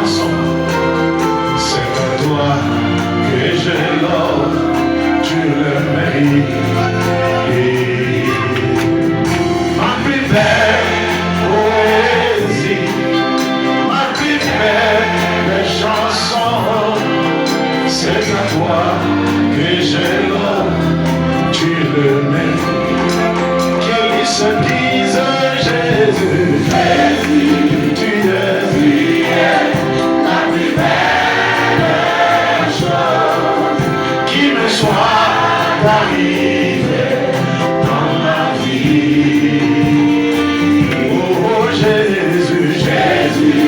chanson. C'est à toi que je l'offre, tu le mérites. Ma plus belle poésie, ma plus belle chanson, c'est à toi que je l'offre, tu le mérites. Qu'ils se disent Jésus, Jésus, tu es la plus belle chose qui me soit arrivée dans ma vie. Oh Jésus, Jésus,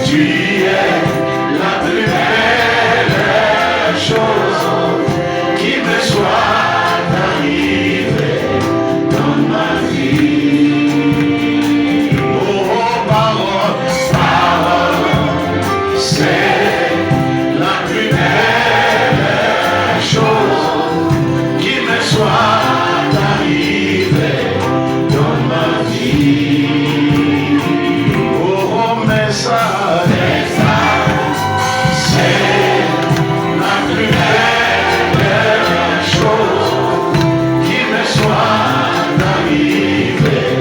tu es la plus belle chose qui me soit arrivée dans ma vie. Oh parole, parole, c'est la plus belle chose qui me soit arrivée dans ma vie. Oh message, c'est la plus belle chose qui me soit arrivée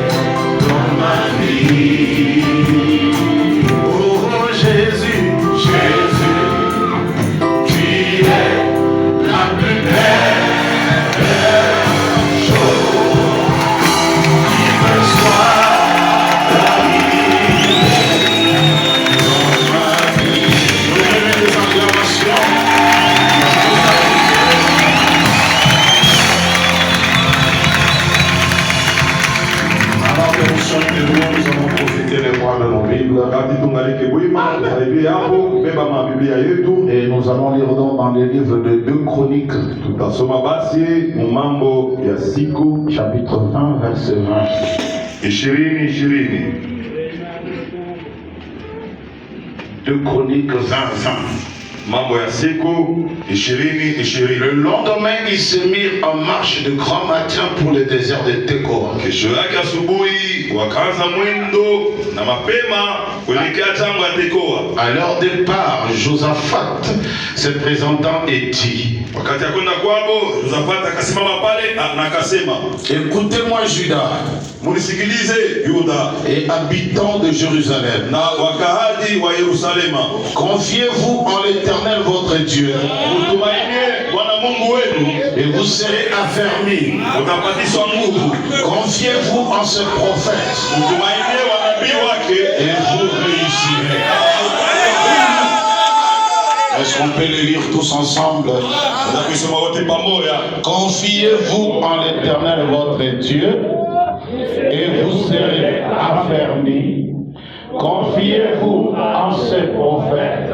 dans ma vie. Oh Jésus, Jésus, tu es la plus belle chose qui me soit arrivée dans ma vie. Vous aimez les acclamations? Alors que nous sommes de nous allons profiter des mois de nos Bibles. Et nous allons lire donc dans les livres de 2 Chroniques, chapitre 20, verset 20. 2 Chroniques 20, 20. Le lendemain, ils se mirent en marche de grand matin pour le désert de Tekoa. À leur départ, Josaphat se présentant et dit: écoutez-moi Juda et habitants de Jérusalem, confiez-vous en l'Éternel votre Dieu et vous serez affermis. Confiez-vous en ce prophète et vous réussirez. Est-ce qu'on peut le lire tous ensemble? Confiez-vous en l'Éternel votre Dieu et vous serez affermis. Confiez-vous en ce prophète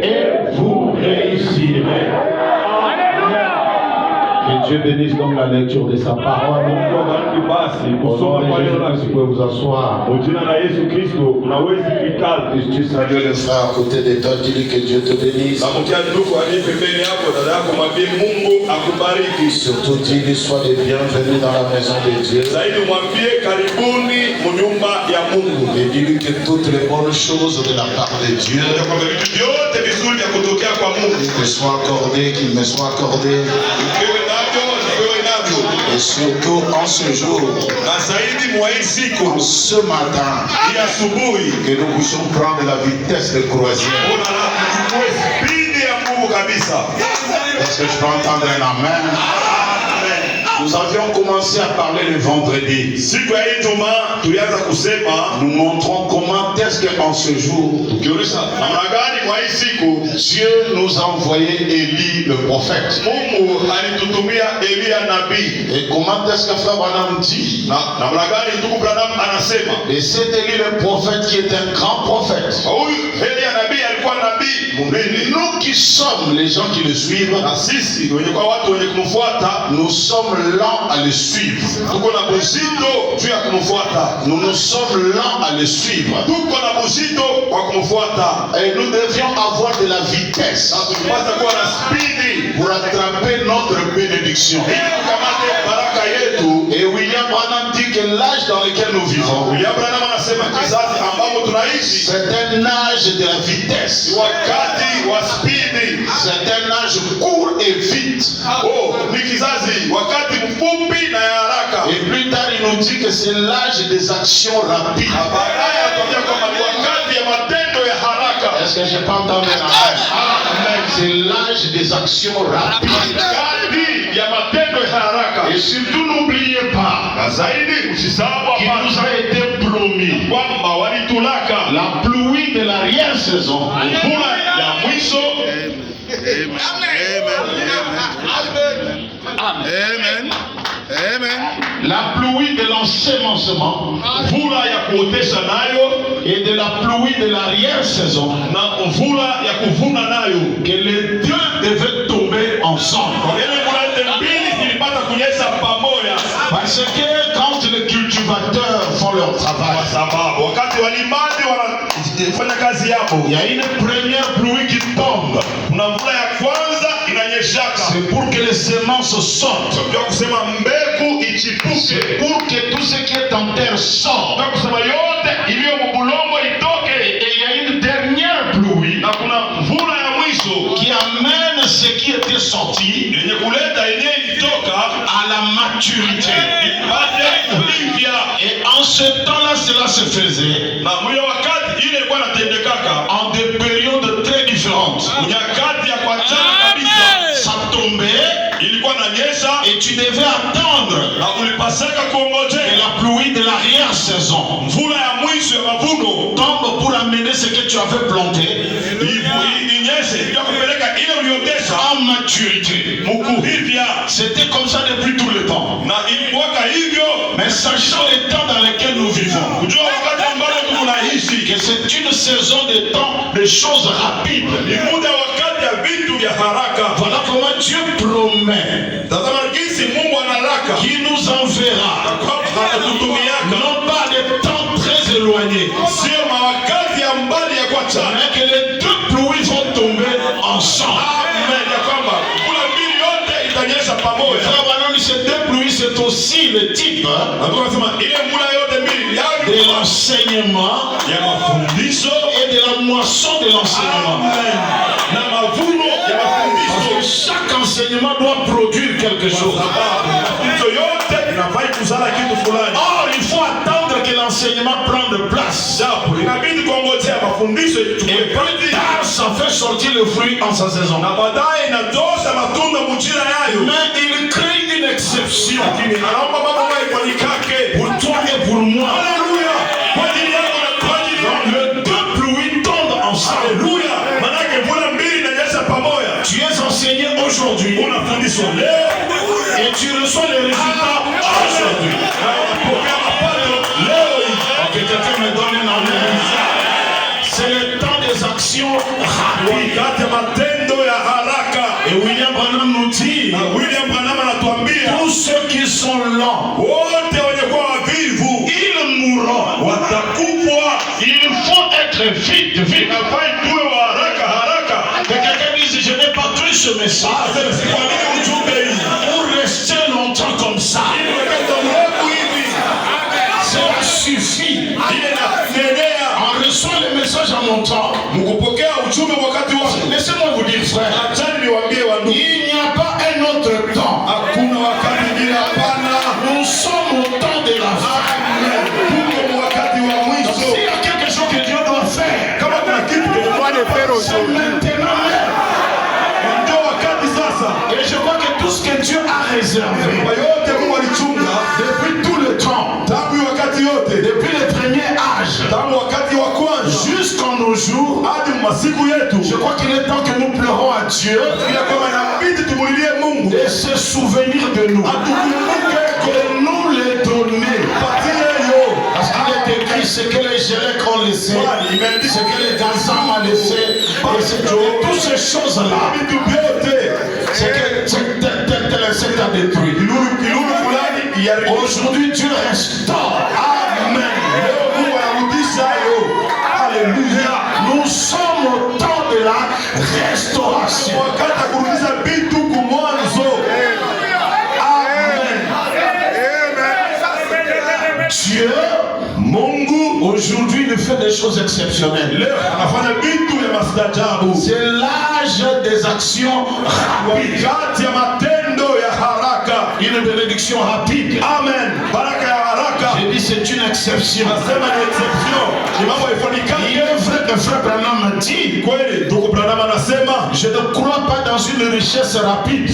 et vous réussirez. Que Dieu bénisse donc la lecture de sa parole. Vous pouvez vous asseoir. Et tu salues le frère à côté de toi, dis-lui que Dieu te bénisse. Surtout dis-lui sois les bienvenus dans la maison de Dieu. Et dis-lui que toutes les bonnes choses de la part de Dieu te soient accordées, qu'il me soit accordé. Et surtout en ce jour, en ce matin, que nous puissions prendre la vitesse de croisière. Est-ce que je peux entendre un amen? Nous avions commencé à parler le vendredi. Nous montrons comment est-ce qu'en ce jour, Dieu nous a envoyé Élie le prophète. Et comment est-ce que Frère Branham dit? Et c'est Élie le prophète qui est un grand prophète. Nous qui sommes les gens qui le suivent, nous sommes lents à le suivre. Nous sommes lents à le suivre. Et nous devions avoir de la vitesse pour attraper notre bénédiction. Et William Branham dit que l'âge dans lequel nous vivons, c'est un âge de la vitesse. C'est un âge court et vite. Et plus tard, il nous dit que c'est l'âge des actions rapides. Est-ce que je peux entendre un amen? C'est l'âge des actions rapides. Et surtout, n'oubliez pas qu'il nous a été promis la pluie de l'arrière-saison. Amen. Amen. La pluie de l'ensemencement et de la pluie de l'arrière-saison, que les deux devaient tomber ensemble. Parce que quand les cultivateurs font leur travail, il y a une première pluie qui tombe. C'est pour que les semences sortent. C'est pour que tout ce qui est en terre sorte. Et il y a une dernière pluie qui amène ce qui était sorti à la maturité. Et en ce temps-là, cela se faisait en des périodes très différentes. Ça tombait et tu devais attendre que la pluie de l'arrière-saison tombe pour amener ce que tu avais planté en maturité. C'était comme ça depuis tout le temps. Mais sachant les temps dans lesquels nous vivons, que c'est une saison de temps de choses rapides. Voilà comment Dieu promet qu'il nous enverra, non pas des temps très éloignés, mais que les deux pluies vont tomber ensemble. Ces deux pluies, c'est aussi le type de l'enseignement et de la moisson de l'enseignement. Parce que chaque enseignement doit produire quelque chose. Or, il faut attendre que l'enseignement prenne place. Et plus tard, ça fait sortir le fruit en sa saison. Mais il crée une exception pour toi et pour moi. Donc, les deux pluies tombent ensemble. Tu es enseigné aujourd'hui et tu reçois les résultats aujourd'hui. Que quelqu'un me donne un amen. C'est le temps des actions rapides. Et William Branham nous dit, tous ceux qui sont lents, ils mourront. Il faut être vite. Que quelqu'un dise, je n'ai pas cru ce message pour rester longtemps comme ça. Cela suffit. On reçoit les messages en mon temps. Laissez-moi vous dire, frère, il n'y a pas un autre temps. Nous sommes au temps de la fin. S'il y a quelque chose que Dieu doit faire, c'est maintenant. Et je crois que tout ce que Dieu a réservé depuis tout le temps, depuis le premier âge jusqu'en nos jours, je crois qu'il est temps que nous pleurons à Dieu et se souvenir de nous, que nous les donner. Parce qu'il est écrit ce que les Gélèques ont laissé, ce que les Gazam ont laissé, et toutes ces choses-là, c'est que c'est à détruire. Aujourd'hui, Dieu restaure. Amen. Alléluia. Nous sommes au temps de la restauration. Amen. Aujourd'hui, il fait des choses exceptionnelles. C'est l'âge des actions rapides. Une bénédiction rapide. Amen. J'ai dit c'est une exception. Il est vrai que frère Branham dit, je ne crois pas dans une richesse rapide.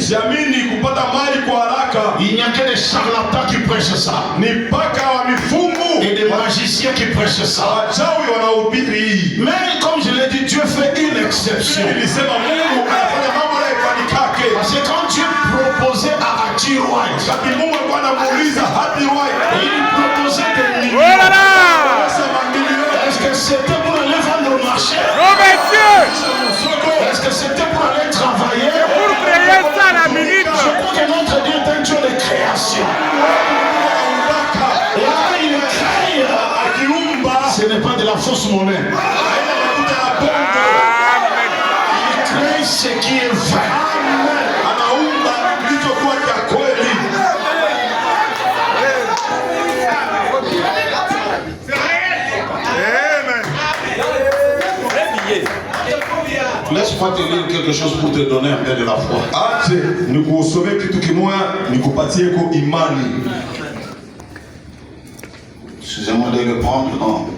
Il n'y a que des charlatans qui prêchent ça. Et des magiciens qui prêchent ça. Mais comme je l'ai dit, Dieu fait une exception. Parce que quand Dieu proposait à Happy White, il proposait des millions. Est-ce que c'était pour aller vendre au marché? Est-ce que c'était pour aller travailler? Je crois que notre Dieu est un Dieu de création. Et là, il crée. Ce n'est pas de la fausse monnaie. Il crée ce qui est vrai. Laisse-moi te lire quelque chose pour te donner un peu de la foi. Excusez-moi de le prendre. Non.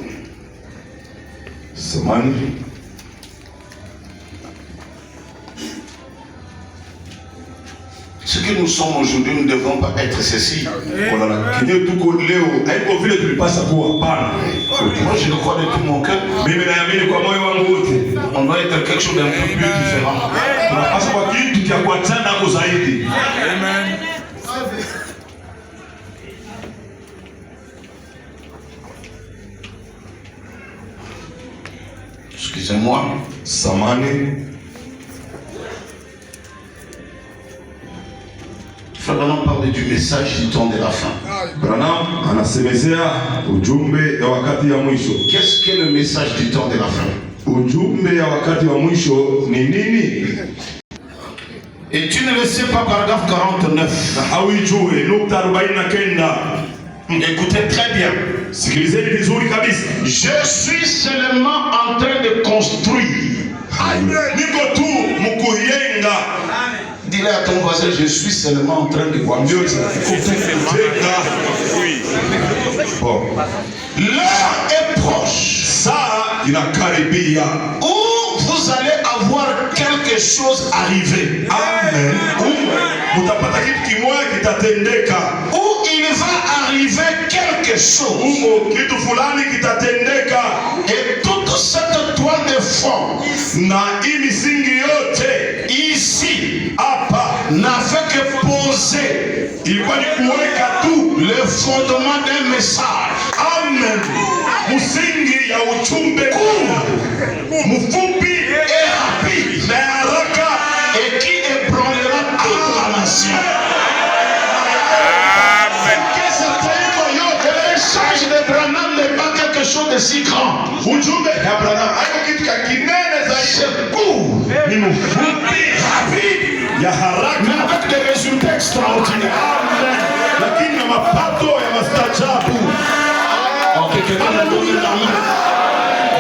Ce que nous sommes aujourd'hui, nous ne devons pas être ceci. Moi, je le crois de tout mon cœur. On doit être quelque chose d'un peu plus différent. Amen. Excusez-moi. Samani. Branham parle du message du temps de la fin. Qu'est-ce que le message du temps de la fin? Et tu ne le sais pas, paragraphe 49. Écoutez très bien. Je suis seulement en train de construire. Dis-le à ton voisin, je suis seulement en train de construire. Bon. L'heure est proche. Où vous allez avoir quelque chose arriver. Amen. Où il va arriver quelque chose. Et toute cette toile de fond ici n'avait que poser le fondement d'un message. Amen. Musingi ya uchumbe mfupi et rapide et qui ébranlera toute la nation. Le message de Branham n'est pas quelque chose de si grand. C'est court, rapide, mais avec des résultats extraordinaires.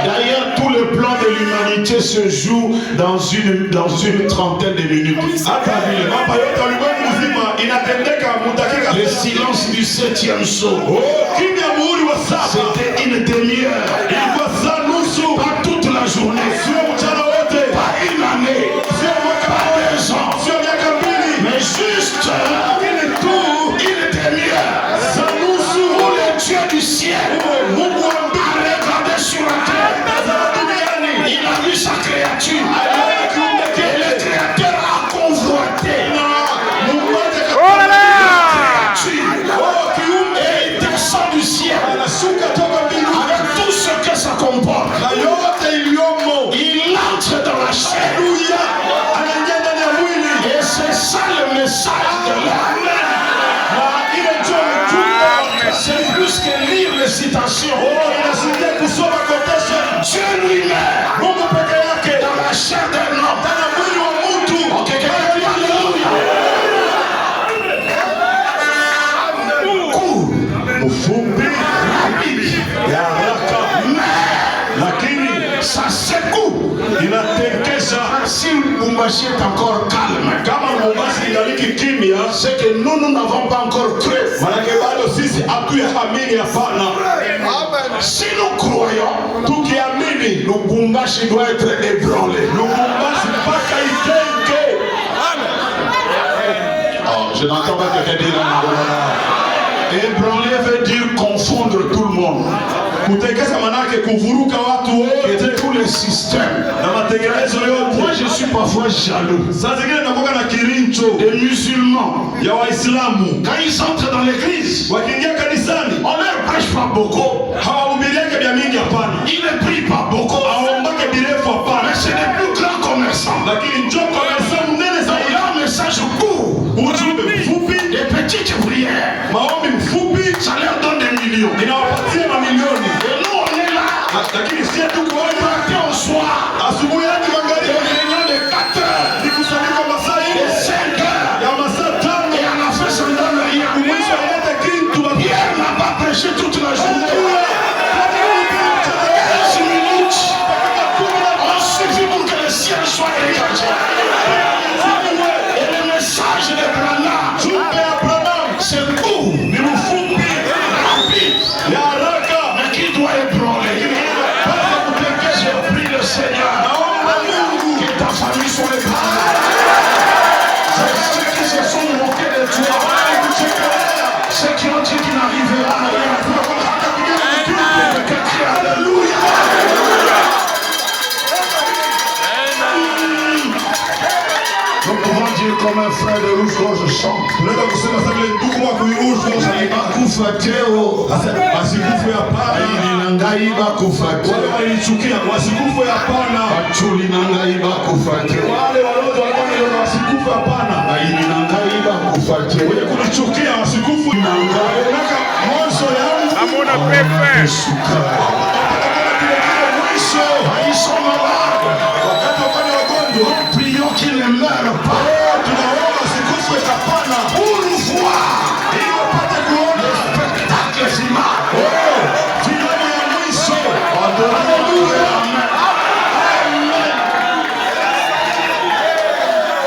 D'ailleurs, tout le plan de l'humanité se joue dans une trentaine de minutes. Le silence du 7e saut, c'était une demi-heure. Pas toute la journée, pas une année, pas 2 ans, mais juste une demi-heure. Où le Dieu du ciel a regardé sur la terre. Il a vu sa créature. Et le Créateur a convoité. Et il descend du ciel avec tout ce que ça comporte. Il entre dans la chair. Et c'est ça le message de l'âme. C'est plus que lire les citations. Dieu lui-même, dans la chair de inatekesha. Si Lubumbashi est encore calme, Kama Lubumbashi ingaliki kimya, c'est que nous n'avons pas encore cru. manake bado sisi hatuyaamini. Hapana, Si nous croyons, tukiamini Lubumbashi doit être ébranlé. Lubumbashi mpaka itenge. Oh, je n'entends pas quelqu'un dire ébranler veut dire confondre tout le monde. Kutekesa manake kuvuruka watu Et wote tous les systèmes. na matengenezo Moi, yote. je suis parfois jaloux Saa zingine nakuwa na kirincho des musulmans. ya Waislamu Quand ils entrent dans l'église, wakiingia kanisani, on leur prêche pas beaucoup. hawahubiriake vya mingi. Hapana, Ils ne prient pas beaucoup. hawaombake birefu. Hapana, Mais c'est les plus grands commerçants. lakini njoo kwa kanisa mnene Donc, zaidi, leur message court. ujumbe mfupi, Des petites prières. maombi mfupi, Ça leur donne des millions. inawapatia mamilioni. Et nous, on est là. Lakini sie tu kuomba Matin au soir. asubuhi hadi Des magharibi, réunions de 4 heures. ni kusanyiko masaa De 4 5 heures. ya masaa 5. Et à la fin, ça ne donne rien. Mwisho ilete kitu Pierre n'a pas prêché toute la journée. 15 minutes. On suffit pour que le ciel soit dégagé. Et le message de Branham, c'est court, rapide, ya haraka. mais qui doit ébranler. Je prie le Seigneur que ta famille soit ébranlée. Ceux qui se sont moqués de toi, ceux qui ont dit qu'il n'arrivera à rien, que crie Alléluia. Nous pouvons dire comme un frère de rouge quand je chante. Tunaweza kusema sasa vile ndugu wa kuiruhusu Bakufa teo, wasikufe. Hapana, aini nangai bakufa wale teo, walinichukia wasikufe. Hapana, achuli nangai bakufa teo, wale waliozo walikuwa wasikufe. Hapana, aini nangai bakufa teo, wenye kunichukia wasikufe. Nataka mwanzo yangu Amona pepe. mwisho. ils sont malades. Wakati wakati wagonjwa, Prions qu'ils ne meurent pas. tunaomba wasikufe. Hapana, Pour voir ili wapate kuona le spectacle final. filamu ya mwisho. Alléluia.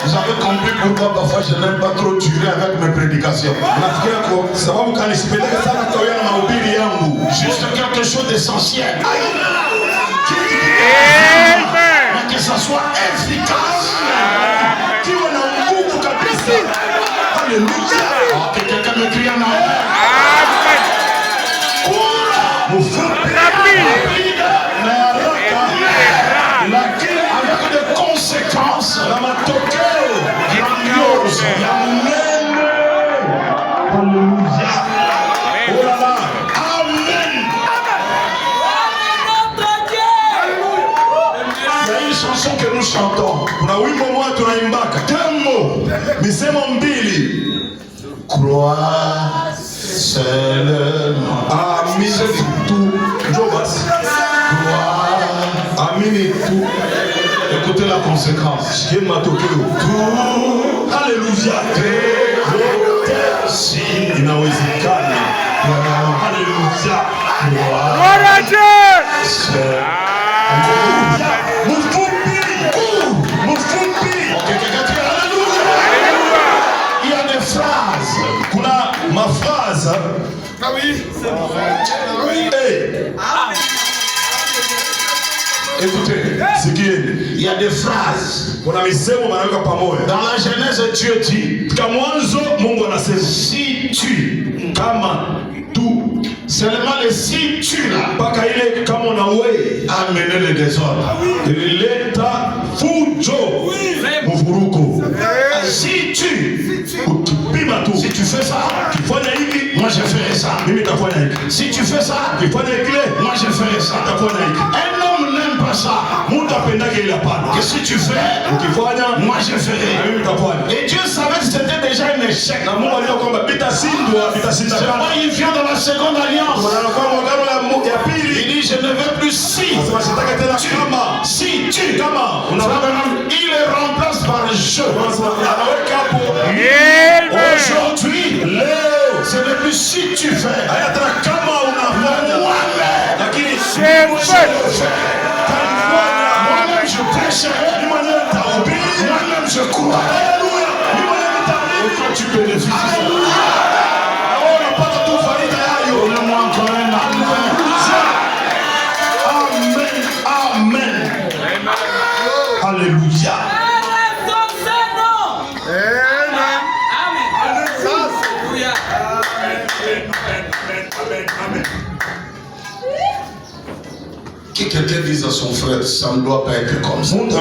Vous avez compris pourquoi parfois je n'aime pas trop durer avec mes prédications. Nafikiria kwa sababu kanisipendeke sana kutawia na mahubiri yangu. Juste quelque chose d'essentiel. Amen. Mais que ça soit efficace. Kiwe na nguvu kabisa. Haleluya. Que quelqu'un me crie en arrière. Amen. Mfupi Rapide. na haraka, Laquelle avec des conséquences na matokeo grandioses. ya mnene. Haleluya. Oh là là. Amen. Il y a une chanson que nous chantons. Kuna wimbo mmoja tunaimbaka. Deux mots. Misemo mbili. Croire seulement. Amini tu. Njoo basi. Croire. Amini tu. Écoutez la conséquence. Sikie matokeo. Haleluya. Si Inawezekana. Haleluya. Gloire à Dieu. Amen. Mfupi. Mfupi. il y a des phrases. Kuna mafraza. Hey, Écoutez, sikieni. il y a des phrases. Kuna misemo manaweka pamoja. Dans la Genèse, Dieu dit, Katika mwanzo Mungu anasema si tu, kama tu, seulement le si tu là, mpaka ile kama una wewe a mené le désordre. ilileta fujo, mvuruko. Si tu, Ukipima tu, si tu fais ça, ukifanya hivi moi je ferai ça. mimi nitafanya hiki, Si tu fais ça, ukifanya kile moi je ferai ça. nitafanya hiki. Un homme n'aime pas ça. Mtu apendake ile hapana. Que si tu fais, Ukifanya moi je na ferai. mimi nitafanya. Et Dieu savait que c'était déjà un échec. Na Mungu alijua kwamba vitashindwa, C'est vitashindikana. pourquoi il vient dans la seconde alliance. Wanaona kwamba agano ya Il pili dit, je ne veux plus si. nasema sitaki tena kama Si tu. kama Il le remplace par je. anaweka hapo Amen. Aujourd'hui, leo, ce n'est plus si tu fais. haya tena kama unafanya, Moi-même, lakini C'est je fait. le fais. tanifanya Moi-même, je Alléluia. Amen. Que quelqu'un dise à son frère, ça ne doit pas être comme ça. Ne doit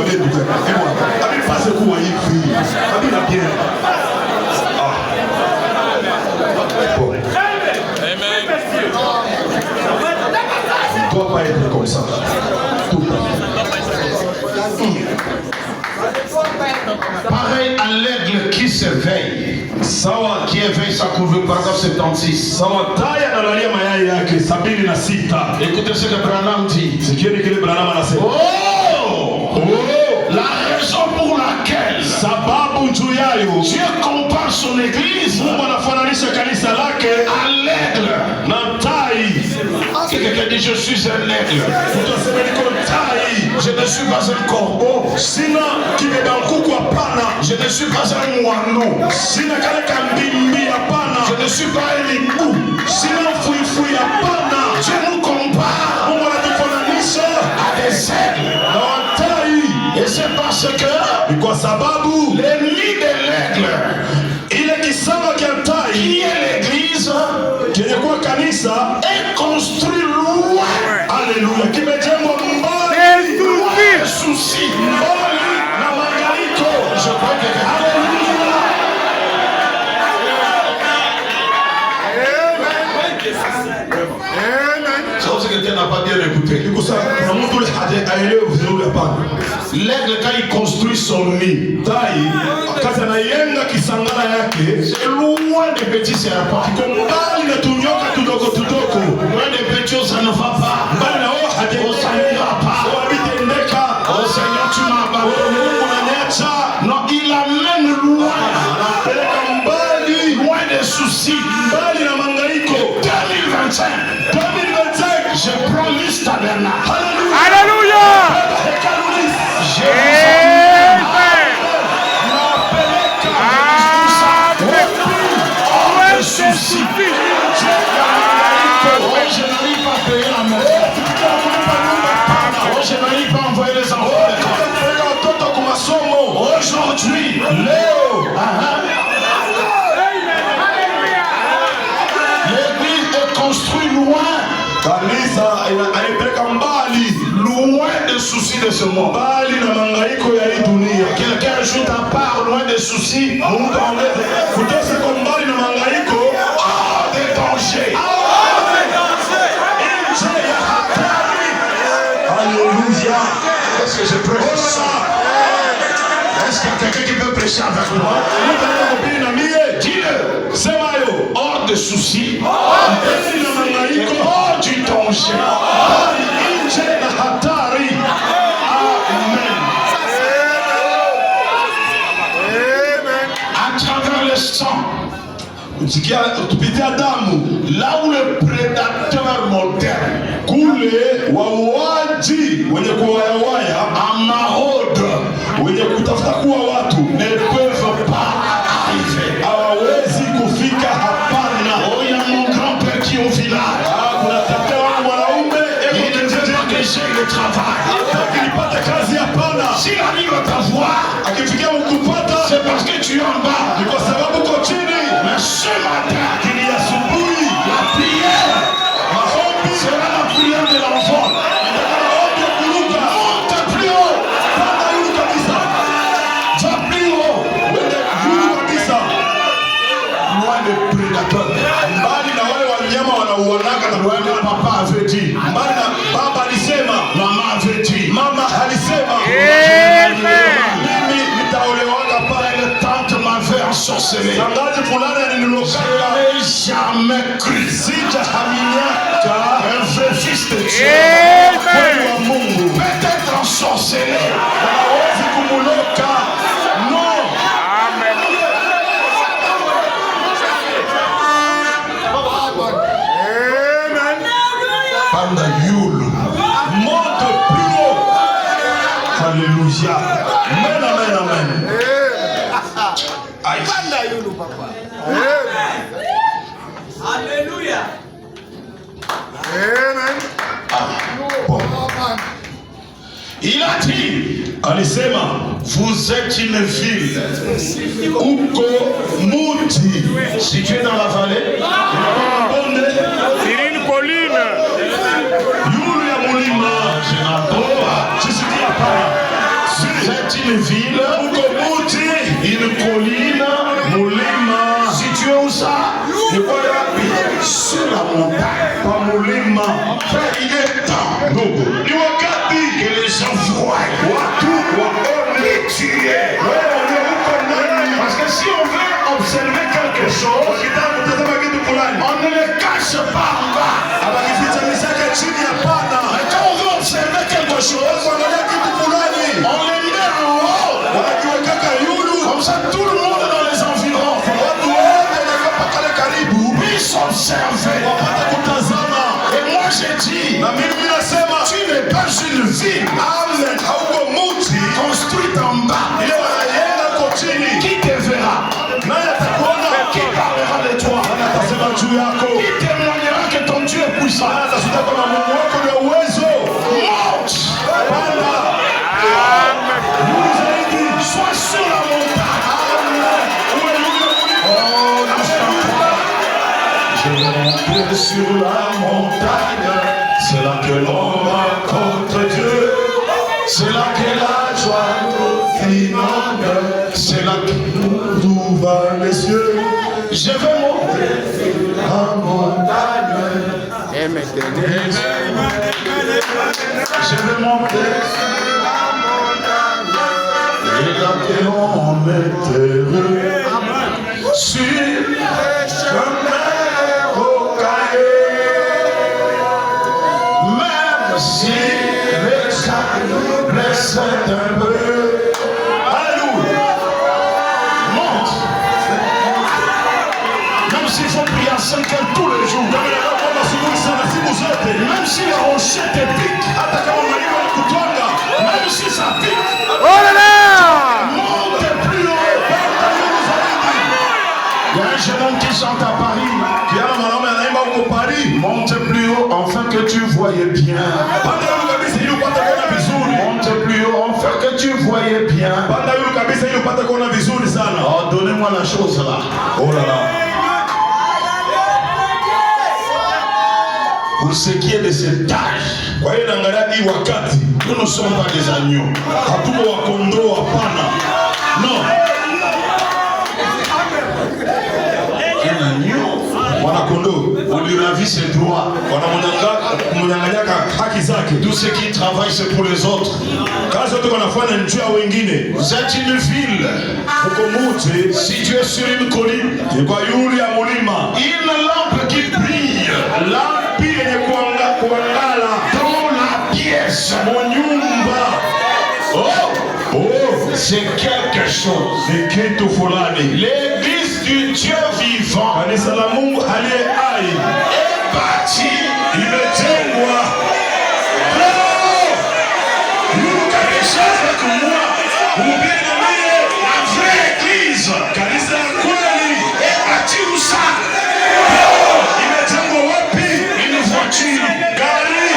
pas être comme ça. Tout Pareil à l'aigle qui s'éveille, qui éveille sa couve, paragraphe 76. Écoutez ce que Branham dit. La raison pour laquelle Dieu compare son église à l'aigle. Quelqu'un dit je suis un aigle. Je ne suis pas un corbeau. Je ne suis pas un moineau. Je ne suis pas un hibou. Dieu nous compare à des aigles. Et c'est parce que l'ennemi de l'aigle, qui est l'église, est construit loin. Alléluia. Qui me dit loin de soucis. Je crois que quelqu'un n'a pas bien écouté. L'aigle, quand il construit son nid, c'est loin des petits serpents. Loin des petits, ça ne va pas. Oh, ça n'ira pas. Oh Seigneur, tu m'as abandonné. Non, il amène loin. Loin des soucis. 2025. Je prends l'Isle tabernacle. Alléluia. De soucis. Je n'arrive pas à payer la maison. Je n'arrive pas à envoyer les enfants. Aujourd'hui, l'église est construite loin. Loin des soucis de ce monde. Quelqu'un ajoute à part loin des soucis. Des dangers. Alléluia. Est-ce que je prêche ça? Est-ce qu'il y a quelqu'un qui peut prêcher avec moi? Dis-le. Hors de soucis. Hors du danger. À travers le sang. Là où le prédateur moderne Amahod ne peuvent pas arriver. Oh, il y a mon grand-père qui est au village. Il ne veut pas que j'ai le travail. S'il arrive à t'avoir, c'est parce que tu es en bas. Mais ce matin, la prière sera la prière de l'enfant. Monte plus haut. Va plus haut. Loin des prédateurs. Loin de papa avait dit. Maman avait dit. Tante m'avait ensorcelé. Je n'ai jamais cru un vrai fils de Dieu peut-être ensorcelé. Non. Panda Yulu. Monte plus haut. Alléluia. Amen, amen, amen. Alléluia. Bon. Il a dit, alisema vous êtes une ville. uko muti. Si tu es dans la vallée, Sur une colline. Yule ya mulima. je n'entends pas. Sisikia hapana. Vous êtes une ville, Uko muti. une colline, Mulima. située où ça? Yuko yapi? Sur la montagne. Kwa mulima. Frère, il est temps Ndugu, ni wakati que les gens voient watu waone qui tu es. wewe uko nani. Parce que si on veut observer quelque chose, Ukitaka kutazama kitu fulani, on ne le cache pas en bas. abakificha misaka chini hapana. Mais quand on veut observer quelque chose, Kuangalia kitu fulani, on le met en haut. wanakiwekaka yulu. Comme ça, tout le monde dans les environs Watu wote wanakuwa pale karibu puisse observer. wapate kutazama. Et moi, j'ai dit, Na mimi nasema tu n'es pas une ville amen, hauko muti construite en bas. ile wanayenga ko chini. Qui te verra? Naye atakuona, Qui parlera de toi? atasema juu yako. Qui témoignera que ton Dieu est puissant? Naye atasuta kama Mungu wako ni uwezo. Monte, Panda yulu zaidi. sois sur la montagne. Uwe yule mulima. Oh, nous sommes je vais monter sur la montagne. C'est là que l'on rencontre Dieu. C'est là que la joie nous inonde. C'est là que nous ouvrons les yeux. Je vais monter sur la montagne. Je vais monter sur la montagne. Et là que l'on est heureux. Sur les chemins rocailleux. Même si les chemins blessent un peu. Alléluia. Monte. Même s'il faut prier à 5 heures tous les jours. Même si les rochers te piquent. Même si ça pique. Oh là là! Monte plus haut. Il y a un jeune homme qui chante à Paris. Monte plus haut afin que tu voyais bien. Monte plus haut afin que tu voyais bien. Oh, donnez-moi la chose là. Oh là là. Pour ce qui est de cet âge, Kwa hiyo naangalia hii wakati nous ne sommes pas des agneaux. hatuko wakondoo, hapana. Non. Un agneau, Wanakondoo on lui ravit ses droits. wanamnyang'anyaka haki zake. Tout ce qui travaille, c'est pour les autres. Kazi yote wanafanya ni juu ya wengine. Vous êtes une ville. Uko muti Si tu es sur une colline, kwa yulu ya mulima, une lampe qui brille lampi yenye kuangala dans la pièce. mo nyumba. Oh, c'est quelque chose. Ni kitu fulani. L'église du Dieu vivant Kanisa la Mungu aliye hai est bâtie. imejengwa. Nous connaissons avec moi. Mhubiri na mie, La vraie église kanisa ya kweli est bâtie où ça? imejengwa wapi? Une voiture, Gari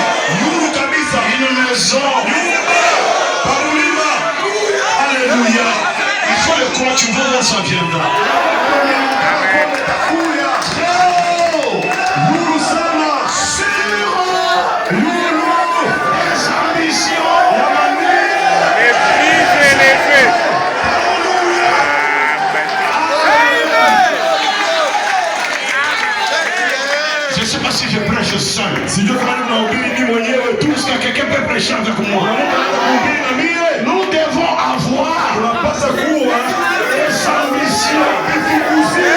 yulu kabisa, une maison. nyumba parulima. Alléluia. Il faut le croire, tu verras, ça viendra. Kuya Oh, yulu sana, sur yulu les ambitions. ya mani. Les prises et les faits. Je ne sais pas si je prêche seul. Sijui kama ninahubiri ni mwenyewe tu. Est-ce que quelqu'un peut prêcher avec moi? Mhubiri na mie, Nous devons avoir tunapaswa kuwa des ambitions. vifukuzie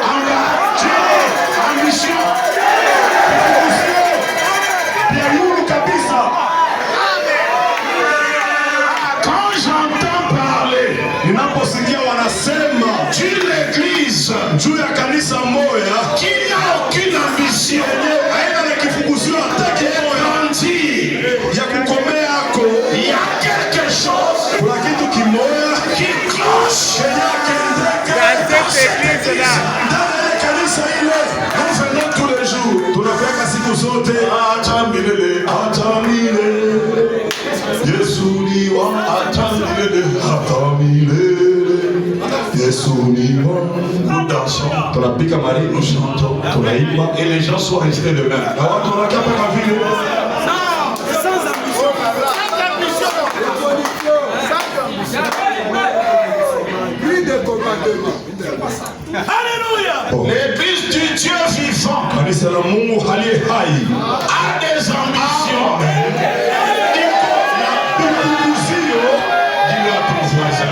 En bas, ambition. vya yulu kabisa. Quand j'entends parler Ninaposikia wanasema de l'église juu ya kanisa moya qui n'a aucune ambition haina na kifukuzio hata kimoya grandir, ya kukomea ako, il y a quelque chose kuna kitu kimoya qui cloche. kenye kendeka Dans cette église-là. ndani ya kanisa ile. Nous venons tous les jours. Tunafika siku zote Hata milele, hata milele. niwa. Nous dansons. Nous chantons. Et les gens sont restés de même. L'église du Dieu vivant a des ambitions. Dis-le à ton voisin.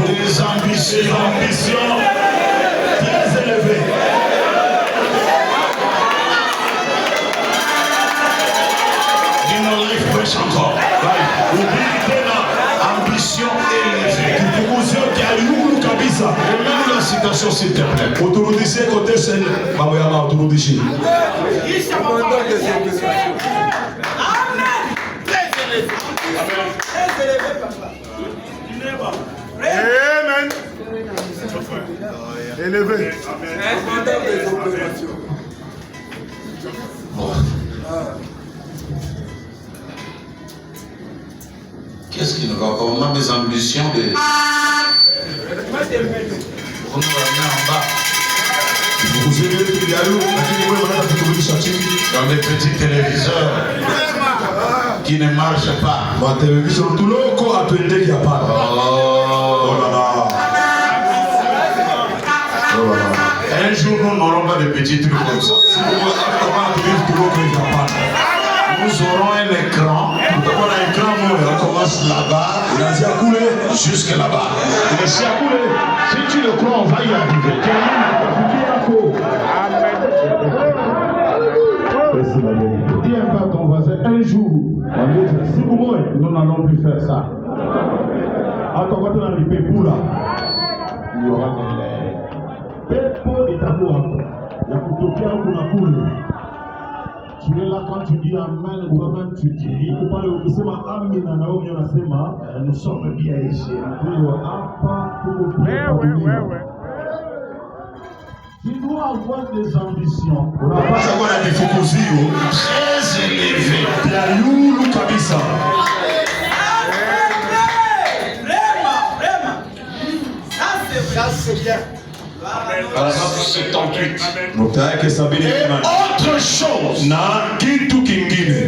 Des ambitions très élevées. Dis-nous life prêche encore. Ambition élevée. Remets-nous la citation s'il te plaît. Amen. Élevé. Qu'est-ce qui ne va pas? On a des ambitions de... On nous remet en bas. Dans des petits téléviseurs qui ne marchent pas. Oh là là. Un jour, nous n'aurons pas de petits trucs comme ça. Nous aurons un écran. On a un écran, on commence là-bas, jusque là-bas. Si tu le crois, on va y arriver. Dis un peu à ton voisin, un jour, nous n'allons plus faire ça. Il y aura des tu es là quand tu dis Amen, toi-même tu dis. Nous sommes bien ici. Tu dois avoir des ambitions. Très élevées. Ça c'est bien. Paragraphe 78. Et autre chose,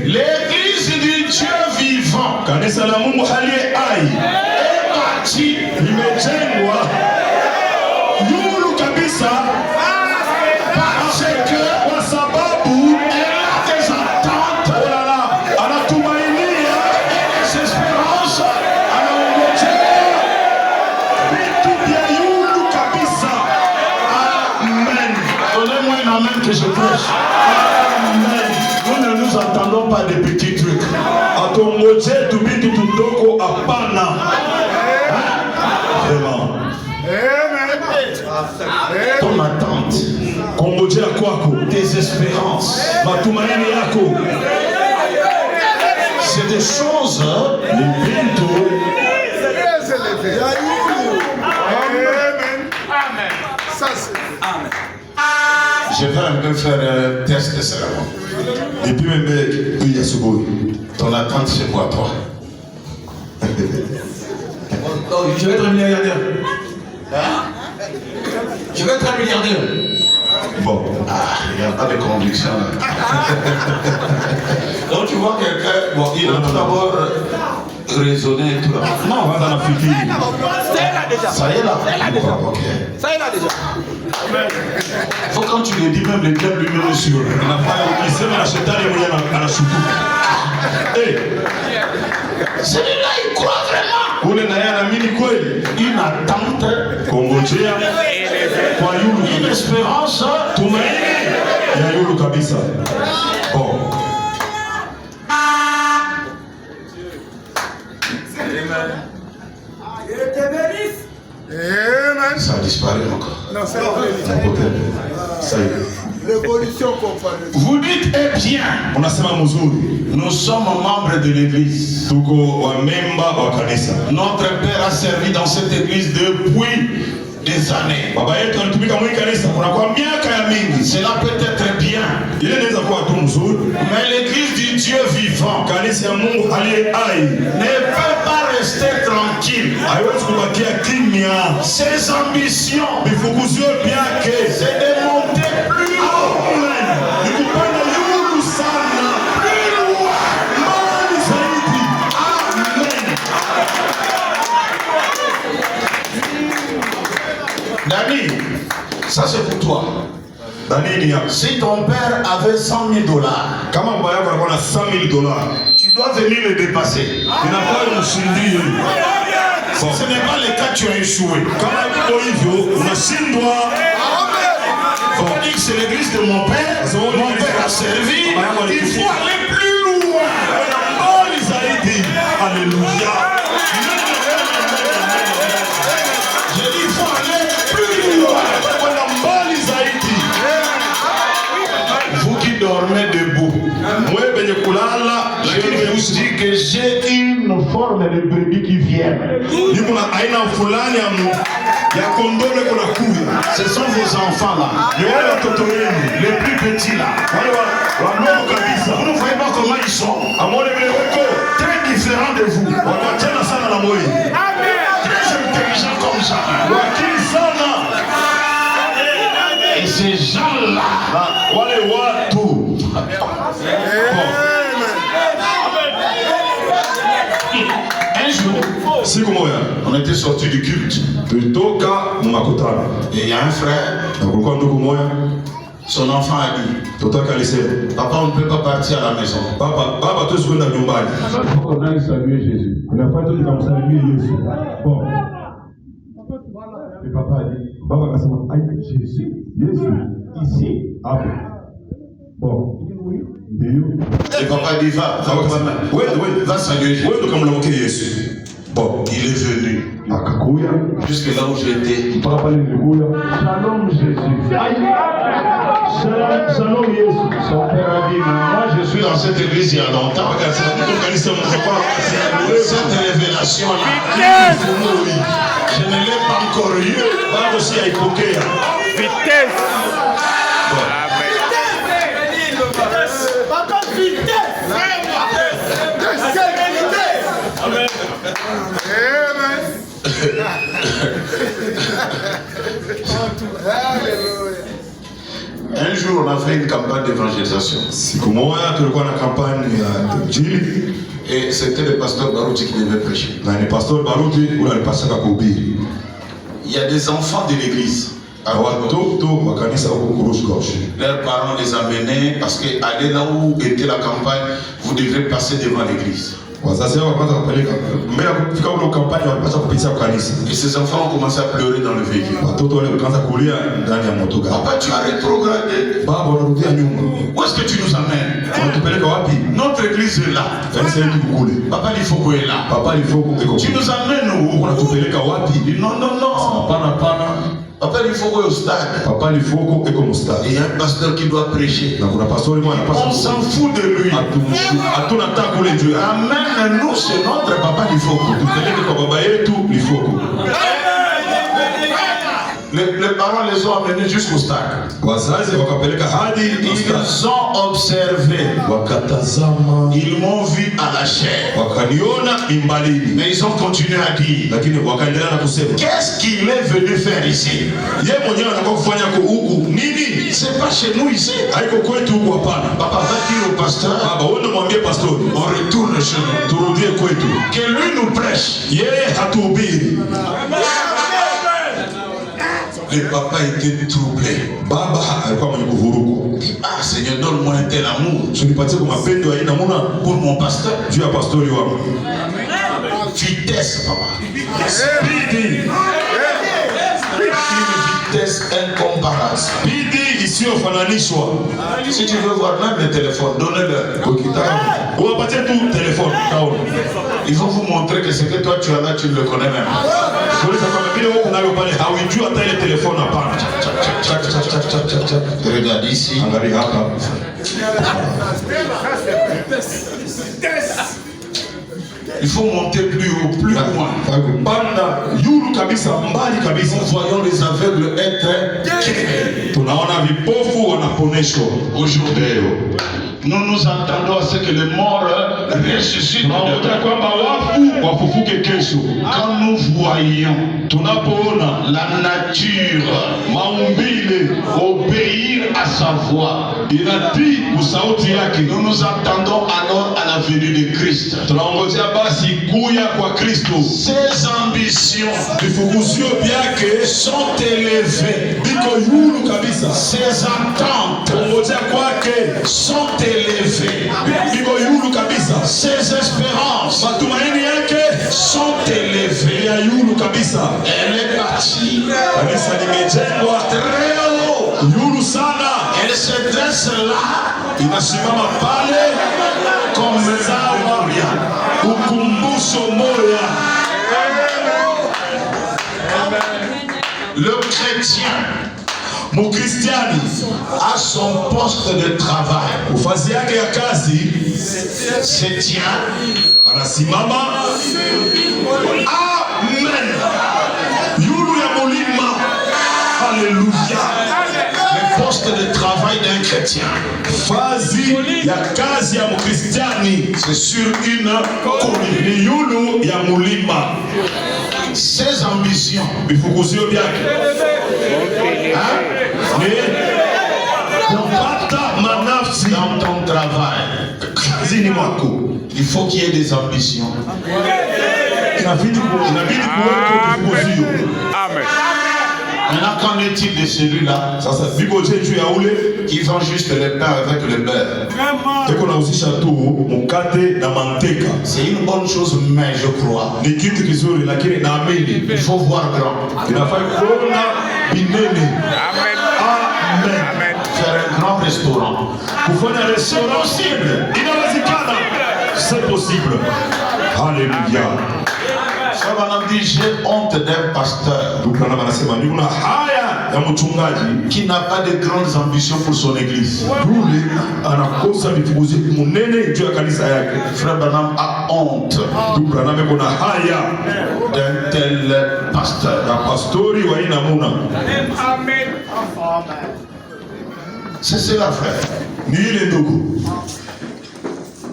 l'église du Dieu vivant est bâtie parce que elle a des attentes et des espérances. Amen. Donnez-moi un amen que je prêche. Amen. Nous ne nous attendons pas des petits trucs. Vraiment. Ton attente, tes espérances, c'est des choses Je vais un peu faire un test de cerveau. Et puis même Ton attente, c'est quoi, toi? Je vais être un milliardaire. Je vais être un milliardaire. Bon, il n'y a pas de conviction là. Donc tu vois quelqu'un, bon, il a tout d'abord raisonné et tout là. Non, on va dans la future. Ça y est là. Ok. Ça y est là déjà. Faut quand tu le dis, même le diable lui-même est sûr. Il n'a pas écouté, mais acheter les moyens à la soupe. Celui-là, il croit vraiment. Une attente, une espérance, Bon. Ça a disparu encore. Non, c'est Ça y est. l'évolution comparée. Vous dites, eh bien, nous sommes membres de l'église. Notre père a servi dans cette église depuis des années. Baba yetu alitumika mwi kanisa kwa miaka ya mingi. Cela peut être bien. Ile inaweza kuwa tu mzuri. Mais l'église du Dieu vivant, Kanisa ya Mungu aliye hai, ne peut pas rester tranquille. haiwezi kubakia kimya. Ses ambitions, Mifukuzio yake c'est de monter plus haut. ni kupanda juu sana, mbali zaidi. Amen. Dani, ça c'est pour toi. Danini ya Si ton père avait 100 000 $, kama baba yako anakuwa na $100,000, tu dois venir le dépasser. inafaa umshindie. Si ce n'est pas le cas, tu as échoué. Kama iko hivyo unashindwa. Faut pas dire que c'est l'église de mon père a servi. Il faut aller plus loin. Mbali zaidi. Haleluya. Je dis il faut aller plus loin. Kwenda mbali zaidi. Vous qui dormez debout, Mwe benye kulala je vous dis que j'ai une forme de brebis qui vient. niko na aina fulani ya kondole kuna kuya. Ce sont vos enfants là, Ni wale watoto wenu, les plus petits là. wale wadogo kabisa. Vous ne voyez pas comment ils sont. Amone vile wako Très différents de vous. wakachana sana na moi. Très intelligents comme ça. Wakili sana. Et ces gens-là, Na wale watu. un jour, Siku moja on était sortis du culte. tulitoka makutano. Et il y a un frère, Na kulikuwa ndugu moja, son enfant a dit, mtoto wake alisema, papa, on ne peut pas partir à la maison. baba tuwezi kwenda nyumbani. Unafaa tu tukamsalimie Yesu. Bon. Et papa a dit, baba akasema, aïe Jésus, Yesu, ici, hapo. Bon. Ndio. Et papa dit, va saluer Jésus. Wewe ndo kamlamuke Yesu. Bon, Il est venu. akakuya Jusque là où j'étais. mpaka pale nilikuya. Shalom Jésus. Shalom Yesu. Son père a dit, moi je suis dans cette église il y a longtemps. Cette révélation-là, je ne l'ai pas encore eue. bado si haipokea. Vitesse. Un jour, on a fait une campagne d'évangélisation. Siku moja tulikuwa na kampani ya Injili Et c'était le pasteur Barouti qui devait prêcher. na ni pastor Baruti ule alipasaka kuhubiri. Il y a des enfants de l'église. Watoto wa kanisa huko Kurush Gosh. Leurs parents les amenaient parce que aller là où était la campagne, vous devrez passer devant l'église. Wazazi wao kwanza kupeleka mbele ya kufika kule kampani walipaswa kupitia kwa kanisa. Et ces enfants ont commencé à pleurer dans le véhicule. Watoto wale wakaanza kulia ndani ya motoka. Papa, tu as rétrogradé. Baba unarudia nyuma. Où est-ce que tu nous amènes? Unatupeleka wapi? Notre église est là. Kanisa yetu kule. Papa, il faut qu'on est là. Papa alifoko iko. Tu nous amènes où? Unatupeleka wapi? Il dit non, non, non. Hapana hapana. Papa, il faut qu'on est au stade. Papa alifoko iko Et mstari. il y a un pasteur qui doit prêcher. Na kuna pastori mmoja On anapaswa s'en fout de lui. hatuna taa kule juu ya. Amène-nous chez notre papa, il faut qu'on. Tupeleke kwa baba yetu lifoko. Les parents les ont amenés jusqu'au stade. Wazazi wakapeleka hadi mstari. Ils ont observé. Wakatazama. Ils m'ont vu à la chair. Wakaniona imbalini. Mais ils ont continué à dire, Lakini wakaendelea na kusema. qu'est-ce qu'il est venu faire ici? Ye mwenyewe anakuwa kufanya huku nini? C'est pas chez nous ici. Haiko kwetu huku hapana. Papa va dire au pasteur, Baba wewe ndo mwambie pastori. on retourne chez nous. Turudie kwetu. Que lui nous prêche. Yeye hatuhubiri. Le papa était troublé. Baba alikuwa mwenye kuvurugu. Ah Seigneur, donne-moi un tel amour Tulipatie kwa mapendo ya aina muna pour mon pasteur. juu ya pastori wangu. Vitesse, papa. Spidi. Une vitesse incomparable. Spidi isiyofananishwa. Si tu veux voir même les téléphones, donnez-leur. Ukitaka uwapatie tu telefoni kaona. Ils vont vous montrer que ce que toi tu as là, tu ne le connais même pas. Kuuliza kama vile wewe unayo pale hauijui hata ile telefoni hapana. Chak chak chak chak chak chak. Regarde ici. Angalia hapa. Il faut monter plus haut, plus loin. Kupanda yulu kabisa, mbali kabisa. Nous voyons les aveugles être guéris. Tunaona vipofu wanaponeshwa. Aujourd'hui, nous nous attendons à ce que les morts ressuscitent. Quand nous voyons la nature obéir à sa voix, nous nous attendons alors à la venue de Christ. Ces ambitions sont élevées. Ces attentes sont élevées. Ses espérances sont élevées. Elle est partie très haut. Elle se dresse là comme le chrétien, mon christiani à son poste de travail, ufazi yake ya kazi se tient, anasimama. Amen. Yulu ya mulima. Alléluia. Le poste de travail d'un chrétien, Fazi ya kazi ya mkristiani, c'est sur une colline. ni yulu ya mulima. Ses ambitions, Bifukuzio byake ni kupata manafsi dans ton travail, kazini mwako. il faut qu'il y ait des ambitions. Inabidi kuweko bifukuzio. Amen. Maintenant, qu'en est-il de celui-là Sasa biko chetu ya ule qui vend juste le pain avec le beurre? teko nauzisha tu mukate na manteka? C'est une bonne chose, mais je crois. Ni kitu kizuri, lakini naamini Il faut voir grand. inafaa kuona binene. Amen. Amen. Amen. Faire un grand restaurant. Kufanya restaurant inawezekana, c'est possible. Haleluya. Ça va nous dire, j'ai honte d'un pasteur Dukana wanasema ni una haya ya mchungaji qui n'a pas de grandes ambitions pour son église. yule anakosa vifuguzi munene juu ya kanisa yake. Frère Branham a honte Dukana meko na haya d'un tel pasteur. na pastori wa ina muna. Amen. C'est cela, frère. Ni ile ndugu,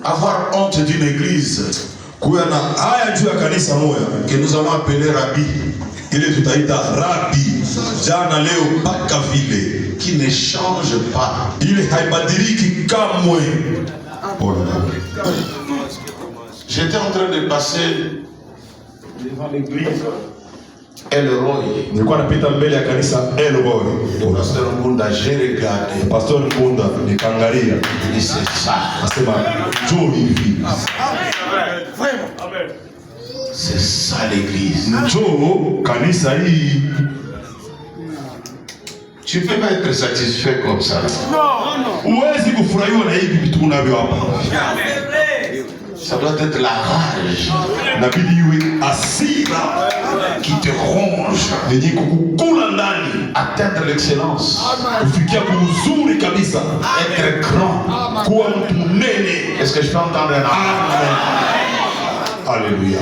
Avoir honte d'une église kuya na haya juu ya kanisa moya que nous allons appeler Rabbi, ile tutaita rabi, jana leo mpaka vile, qui ne change pas. ile haibadiliki kamwe. Oh là là. J'étais en train de passer devant l'église Elroy. Nilikuwa napita mbele ya kanisa Elroy. Le pasteur Mbunda, j'ai regardé. Pastor Mbunda nikaangalia, Il dit, c'est ça. nasema njoo hivi, C'est ça l'église. njoo kanisa hii. Tu ne peux pas être satisfait comme ça. Huwezi kufurahiwa na hivi vitu unavyo hapa. Ça doit être la rage Inabidi iwe hasira qui te ronge. yenye kukukula ndani, Atteindre l'excellence. kufikia kuuzuri kabisa, Être grand. kuwa mtu mnene. Est-ce que je peux entendre un amen? Haleluya.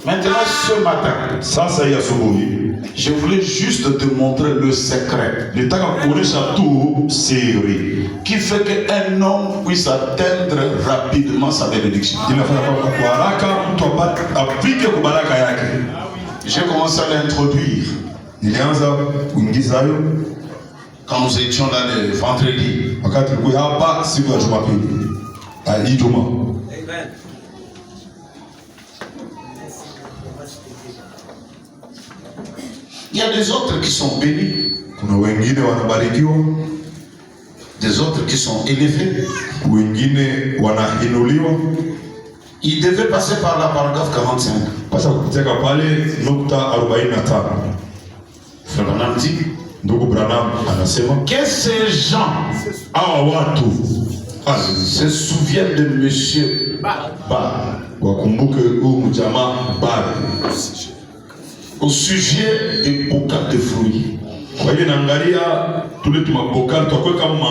Maintenant, ce matin, Sasa hii asubuhi je voulais juste te montrer le secret nitaka kuonesha tu siri qui fait qu'un homme puisse atteindre rapidement sa bénédiction. inafanya kwamba kwa haraka mtu afike kwa baraka yake. J'ai commencé à l'introduire Nilianza kuingiza hayo quand nous étions là le vendredi. wakati tulikuwa hapa siku ya Jumapili, Ijumaa. Il y a des autres qui sont bénis, Kuna wengine wanabarikiwa, des autres qui sont élevés. wengine wanainuliwa. Il devait passer par la paragraphe 45. Pasa kupitia pale nukta 45. Frère Branham dit Ndugu Branham anasema que ces gens hawa watu se souviennent de Monsieur Ba wakumbuke huyu mjamaa Bari au sujet des bouquets de fruits. Kwa hiyo naangalia tule tumabokali tukwe kama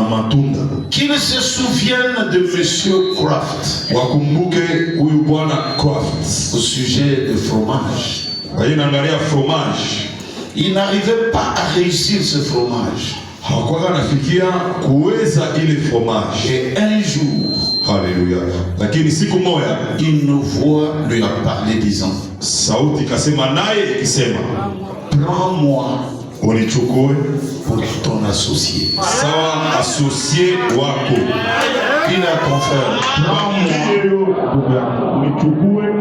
matunda. Qu'ils se souviennent de Monsieur Kraft. Wakumbuke huyu bwana Kraft au sujet de fromage. Kwa hiyo naangalia fromage. Il n'arrivait pas à réussir ce fromage. Hakuwa anafikia kuweza ile fromage. Et un jour, Alléluia. Lakini siku moja une voix lui a parlé disant, sauti kasema naye ikisema, prends-moi unichukue pour ton associé. Sawa associé wako. Il a ton frère, prends-moi unichukue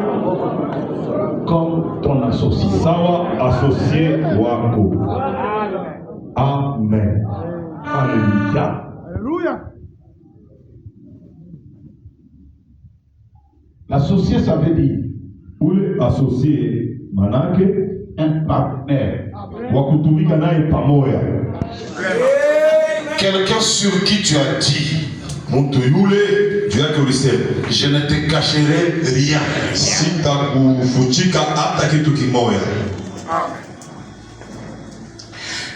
comme ton associé. Sawa associé wako. Amen. Alléluia. Alléluia. L'associé, ça veut dire, ou l'associé, manake, un partenaire. Wakutumika naye pamoja. quelqu'un sur qui tu as dit, Mtu yule juu yake ulisema, je ne te cacherai rien. Sitakufuchika hata kitu kimoja.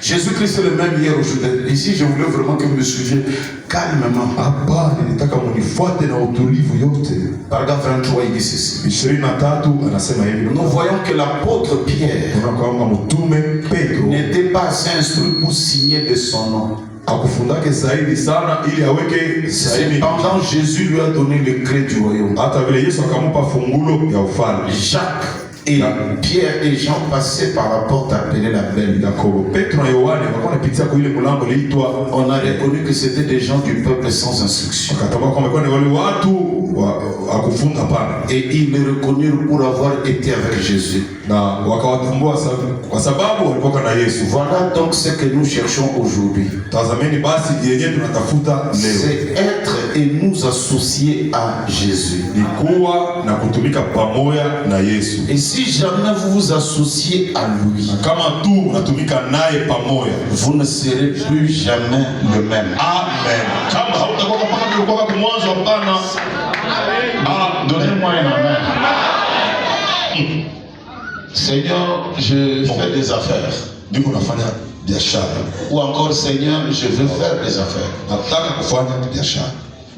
Jésus-Christ est le même hier aujourd'hui. Ici, je voulais vraiment que vous me suiviez calmement. Hapa nilitaka munifuate na utulivu yote. Paragraphe 23, il dit ceci. 23 anasema hivi. Nous voyons que l'apôtre Pierre Tunakwamba mtume Petro n'était pas assez instruit pour signer de son nom. akufundake zaidi sana ili aweke saini. Cependant, Jésus lui a donné le clé du royaume. Hata vile Yesu akamupa fungulo ya ufalme. Jacques et Pierre et Jean passaient par la porte appelée la Belle. Yakobo, Petro na Yohane walikuwa wanapitia kwa ile mlango liitwa. On a reconnu que c'était des gens du peuple sans instruction. Wakatambua kwamba ni wale watu wa kufunga pana. Et ils le reconnurent pour avoir été avec Jésus. Na wakawatambua kwa sababu walikuwa na Yesu. Voilà donc ce que nous cherchons aujourd'hui. Tazameni basi yenyewe tunatafuta leo. C'est être et nous associer à Jésus. Ni kuwa na kutumika pamoja na Yesu. Et si jamais vous vous associez à lui, Kama tu unatumika naye pamoja, vous ne serez plus jamais le même. amen. Kama hautakuwa kama ulikuwa kwa mwanzo, hapana. Donnez-moi un amen. Seigneur, je fais des affaires. Ndiko nafanya biashara. Ou encore, Seigneur, je veux faire des affaires. Nataka kufanya biashara.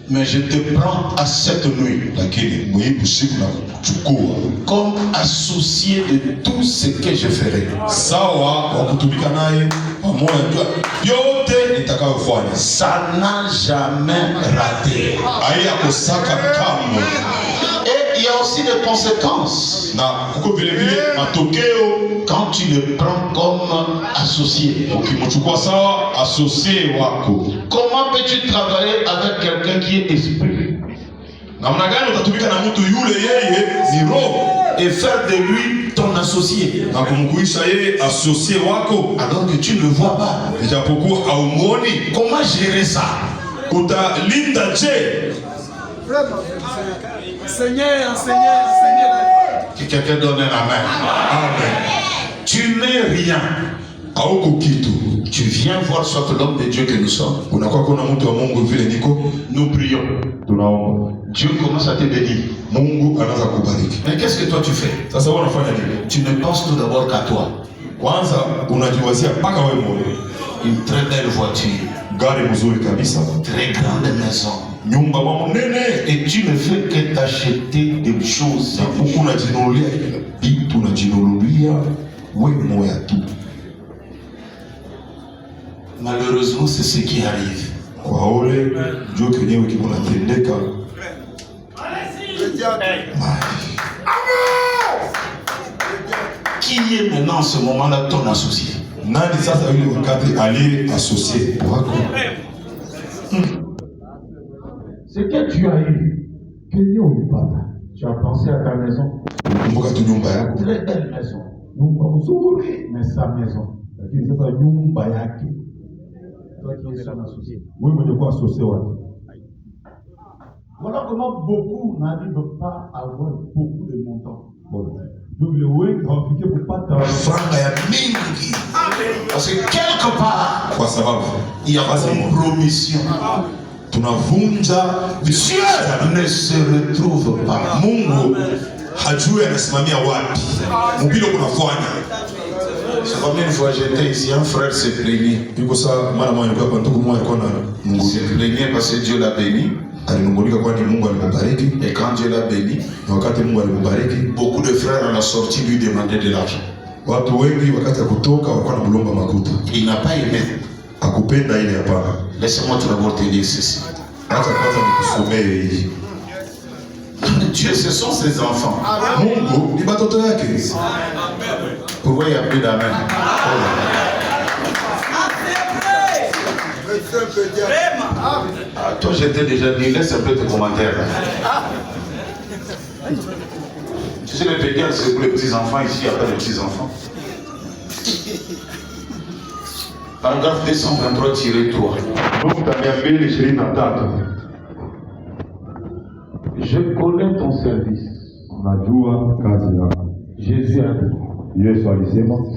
Mais je te prends à cette nuit Lakini muhimu siku na kuchukua comme associé de tout ce que je ferai. sawa wa kutumika naye pamoja yote nitakayofanya. Ça n'a jamais raté. Hayakosaka kamwe. Et il y a aussi des conséquences Na kuko vile vile matokeo quand tu le prends comme associé. ukimchukua sawa associé wako. Comment peux-tu travailler avec quelqu'un qui est esprit Namna gani utatumika na mtu yule yeye ni roho et faire de lui ton associé na kumkuisha yeye associé wako alors que tu ne le vois pas? ijapokuwa haumuoni? Comment gérer ça? Utalinda je? Seigneur. Que quelqu'un donne un amen. Amen. Tu n'es rien. Hauko kitu. Tu viens voir soit l'homme de Dieu que nous sommes. Unakuwa kuna mtu wa Mungu vile niko. Nous prions. Tunaomba. Dieu commence à te bénir. Mungu anaanza kubariki. Mais qu'est-ce que toi tu fais? Sasa wewe unafanya nini? Tu ne penses tout d'abord qu'à toi. Kwanza unajiwazia mpaka wewe mwenyewe. Une très belle voiture. Gari mzuri kabisa. Très grande maison. Nyumba wa munene. Et tu ne fais que t'acheter des choses. Huku unajinunulia vitu, unajinunulia wewe moya tu. Malheureusement, c'est ce qui arrive. Kwa ole ndio kenyewe kiko natendeka. Qui est maintenant en ce moment-là ton associé? Nani sasa yule wakati aliye associé wako? Ce que tu as eu, kenye ulipata, tu as pensé à ta maison, Kumbuka tu nyumba yako. très belle maison, nyumba nzuri, mais sa maison, lakini sasa nyumba yake, toi qui es son associé. Wewe mwenye kuwa associé wako. Voilà comment beaucoup n'arrivent pas à avoir beaucoup de montants. Ndio vile wengi hawafikie kupata Franga ya mingi. Parce que quelque part, kwa sababu il y a compromission. tunavunja Dieu ne se retrouve pas. Mungu hajui anasimamia wapi. Mbilo kunafanya. C'est comme une fois j'étais ici, un frère s'est plaigné. Il s'est plaigné parce que Dieu l'a béni. Et quand Dieu l'a béni, beaucoup de frères à la sortie lui demandaient de l'argent. Il n'a pas aimé. Laissez-moi tout d'abord te dire ceci. Dieu, ce sont ses enfants. Pourquoi il n'y a plus d'amen? Toi, je t'ai déjà dit, laisse un peu tes commentaires. Tu sais, les pédiatres, c'est pour les petits-enfants. Ici, il n'y a pas de petits-enfants. Paragraphe 223-3. Je connais ton service. Jésus a dit,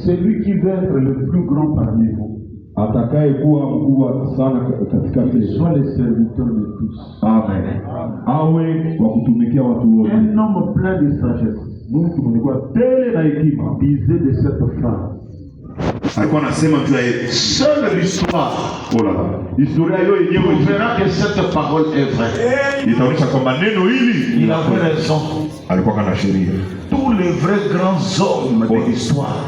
celui qui veut être le plus grand parmi vous, soit les serviteurs de tous. Amen. Un homme plein de sagesse disait de cette phrase. Seule l'histoire prouvera que cette parole est vraie. Il avait raison. Tous les vrais grands hommes de l'histoire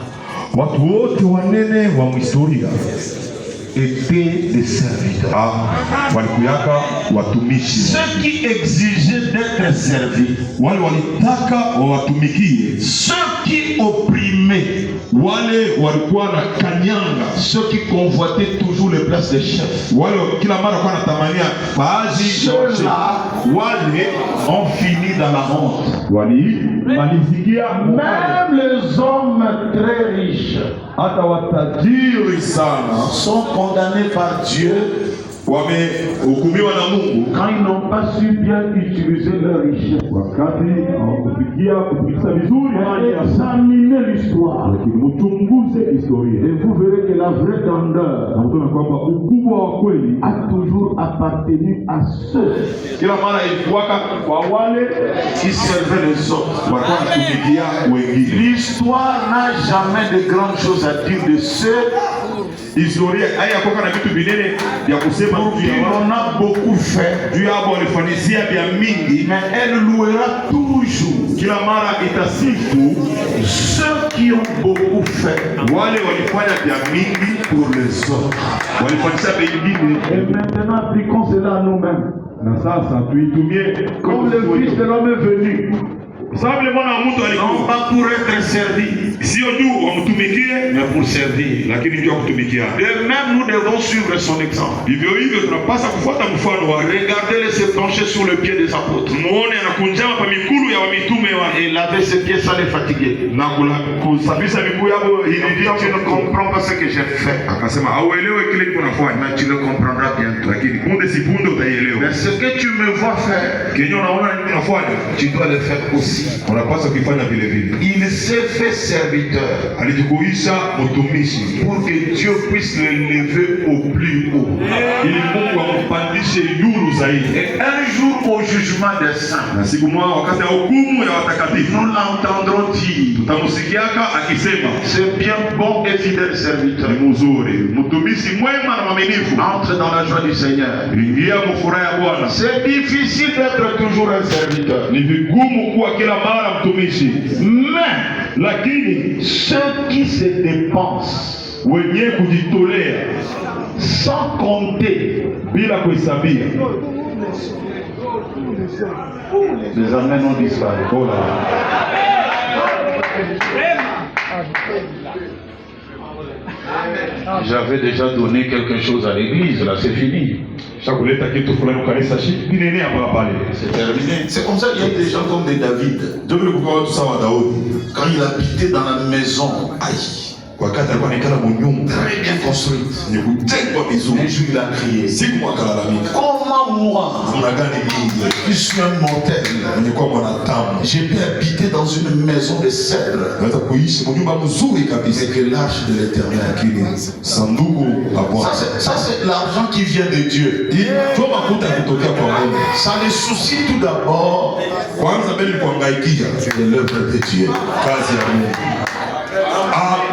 étaient des serviteurs. Ceux qui exigeaient d'être servis, ceux qui opprimaient, ceux qui convoitaient toujours les places de chefs, ceux-là ont fini dans la honte. Même les hommes très riches sont condamnés par Dieu quand ils n'ont pas su bien utiliser leur richesse. Examinez l'histoire et vous verrez que la vraie grandeur a toujours appartenu à ceux qui servaient les autres. L'histoire n'a jamais de grandes choses à dire de ceux pour qui on a beaucoup fait, mais elle louera toujours ceux qui ont beaucoup fait pour les autres. Et maintenant appliquons cela à nous-mêmes. Comme le Fils de l'homme est venu, non pas pour être servi, mais pour servir. De même, nous devons suivre son exemple. Regardez-les se pencher sur le pied des apôtres. Et laver ses pieds, ça les fatiguait. Il dit, tu ne comprends pas ce que j'ai fait. Mais tu le comprendras bientôt. Mais ce que tu me vois faire, tu dois le faire aussi. Il s'est fait serviteur pour que Dieu puisse le lever au plus haut. Et un jour au jugement des saints, nous l'entendrons dire, c'est bien bon et fidèle serviteur, entre dans la joie du Seigneur. C'est difficile d'être toujours un serviteur, mais ceux qui se dépensent sans compter, les amens ont disparu. J'avais déjà donné quelque chose à l'église, là c'est fini. C'est terminé. C'est comme ça qu'il y a des gens comme des David. Quand il habitait dans la maison, très bien construite, un jour il a crié, comment moi, je suis un mortel, j'ai pu habiter dans une maison de cèdre et que l'arche de l'Éternel. Ça c'est l'argent qui vient de Dieu. Ça les soucie tout d'abord de l'œuvre de Dieu.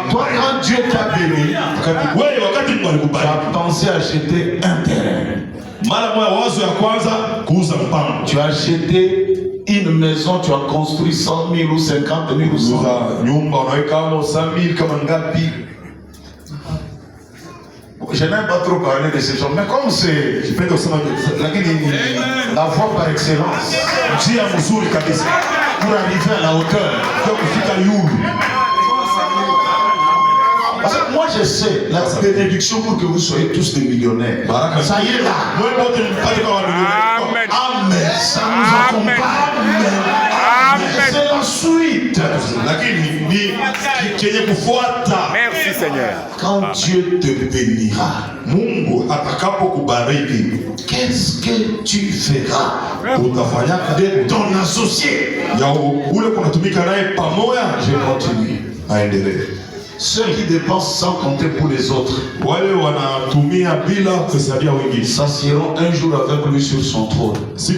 Toi, quand Dieu t'a béni, tu as pensé acheter un terrain. Tu as acheté une maison, tu as construit 100 000 ou 50 000 ou 100 000. Je n'aime pas trop parler de ces gens, mais comme c'est la voie par excellence, pour arriver à la hauteur. Parce que moi je sais la bénédiction pour que vous soyez tous des millionnaires. Ça y est là. Amen. Amen. Ça nous accompagne. Amen. C'est la suite. Merci Seigneur. Quand Dieu te bénira, qu'est-ce que tu feras de ton associé? Je continue. Ceux qui dépensent sans compter pour les autres s'assieront un jour avec lui sur son trône. Et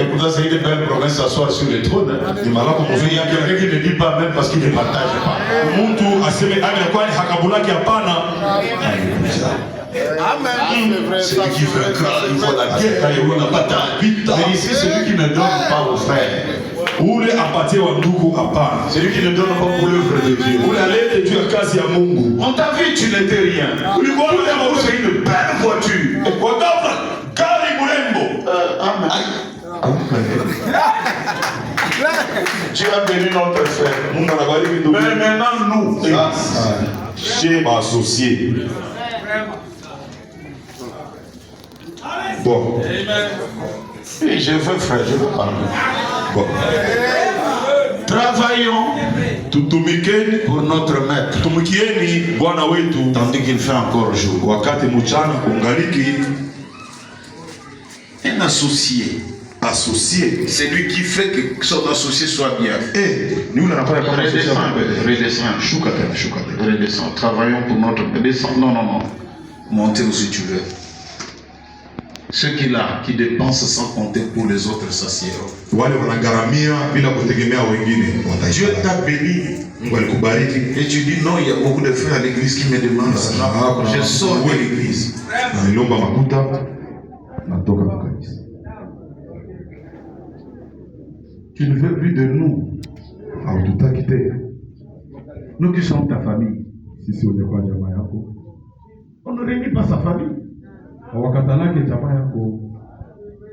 pourtant c'est une belle promesse s'asseoir sur le trône. Il y a quelqu'un qui ne dit pas même parce qu'il ne partage pas. Amen. Celui qui vaincra, il voit la guerre, il voit la bataille. Mais ici, celui qui ne donne pas aux frères. Celui qui ne donne pas pour l'œuvre de Dieu. On t'a vu, tu n'étais rien. C'est une belle voiture. Tu as béni notre frère. Mais maintenant, nous. Chez ma associé. Bon. Et je veux frère, je veux parler. Bon. Travaillons pour notre maître. Tandis qu'il fait encore jour. Un associé. C'est lui qui fait que son associé soit bien. Redescends. Travaillons pour notre maître. Non. Montez où si tu veux. Ceux qui dépensent sans compter pour les autres s'assieront. Dieu t'a béni. Et tu dis non, il y a beaucoup de frères à l'église qui me demandent ça. Je sors de l'église. Tu ne veux plus de nous. Nous qui sommes ta famille. On ne réunit pas sa famille.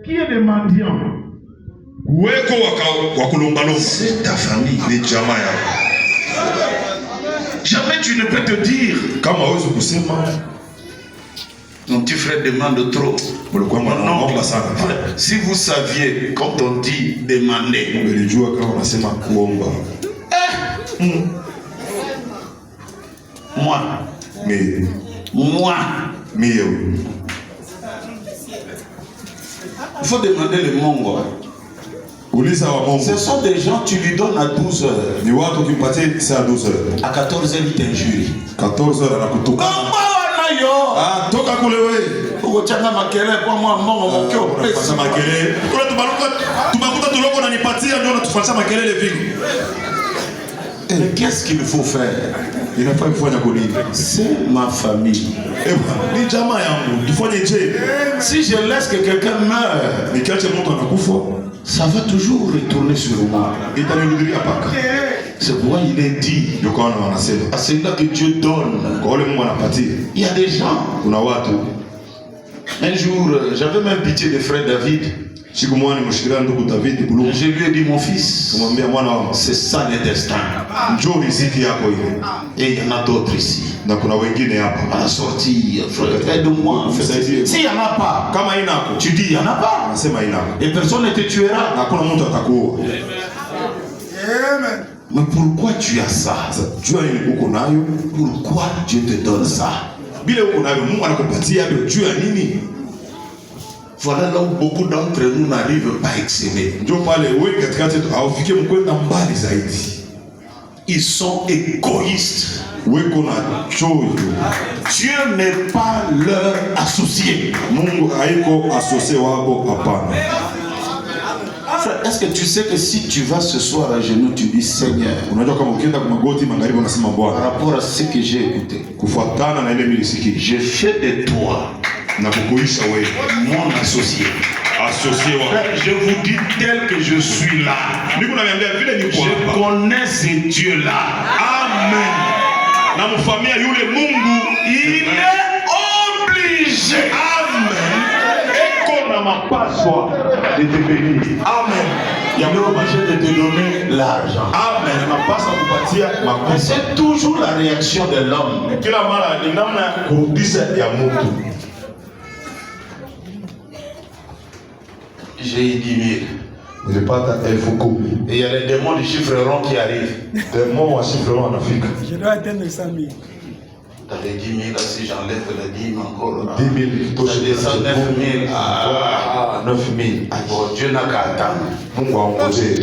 Qui est le mendiant? C'est ta famille. Jamais tu ne peux te dire. Mon petit frère demande trop. Non. Si vous saviez, quand on dit demander, moi. Il faut demander le monde. Ce sont des gens, tu lui donnes à 12 heures. À 14 heures, il t'injure. 14 heures, à Mais qu'est-ce qu'il faut faire? C'est ma famille. Si je laisse que quelqu'un meure, ça va toujours retourner sur moi. C'est pourquoi il est dit à celui-là que Dieu donne. Il y a des gens. Un jour, j'avais même pitié de frère David. Je lui ai dit, mon fils, c'est ça le destin. Et il y en a d'autres ici. À la sortie, frère, aide-moi. S'il n'y en a pas, tu dis il n'y en a pas. Et personne ne te tuera. Mais pourquoi tu as ça? Pourquoi Dieu te donne ça? Voilà là où beaucoup d'entre nous n'arrivent pas à exceller. Ils sont égoïstes. Dieu n'est pas leur associé. Frère, est-ce que tu sais que si tu vas ce soir à genoux, tu dis Seigneur, Unajua kama ukienda kwa magoti magharibi unasema par Bwana, rapport à ce que j'ai écouté, kufuatana na ile milisiki, je fais de toi na kukuisha wewe mon associé. associé wa. Frère, je vous dis tel que je suis là. Niko naambia vile niko Je hapa. connais ce Dieu-là. Amen. Na mfamia yule Mungu Il est obligé. Amen. Eko na mapaswa de te bénir. Amen. Il est obligé de te donner l'argent. Amen. Mapaswa kupatia Mais makosa. c'est toujours la réaction de l'homme. Kila mara ni namna ya kurudisha ya mtu. J'ai eu 10 000. Nilipata 10,000. Et il y a les démons du chiffre rond qui arrivent. Demo wa chiffre wanafika. Je dois atteindre 100 000. T'avais 10 000, là, si j'enlève la dîme encore. Là. 10 000. Ça descend 9 000. Ah, 9 000. Bon, Dieu n'a qu'à attendre. Mungu aongoze tu.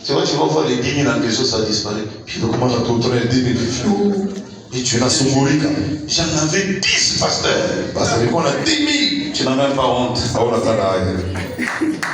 Tu vois, tu vas voir les 10 000 en question, ça disparaît. Puis Ndio kama tutone 10 000. et tu Tunasungulika. J'en avais 10, pasteur. Basi nilikuwa na 10 000. Tu n'as même pas honte. Hauna sana haya.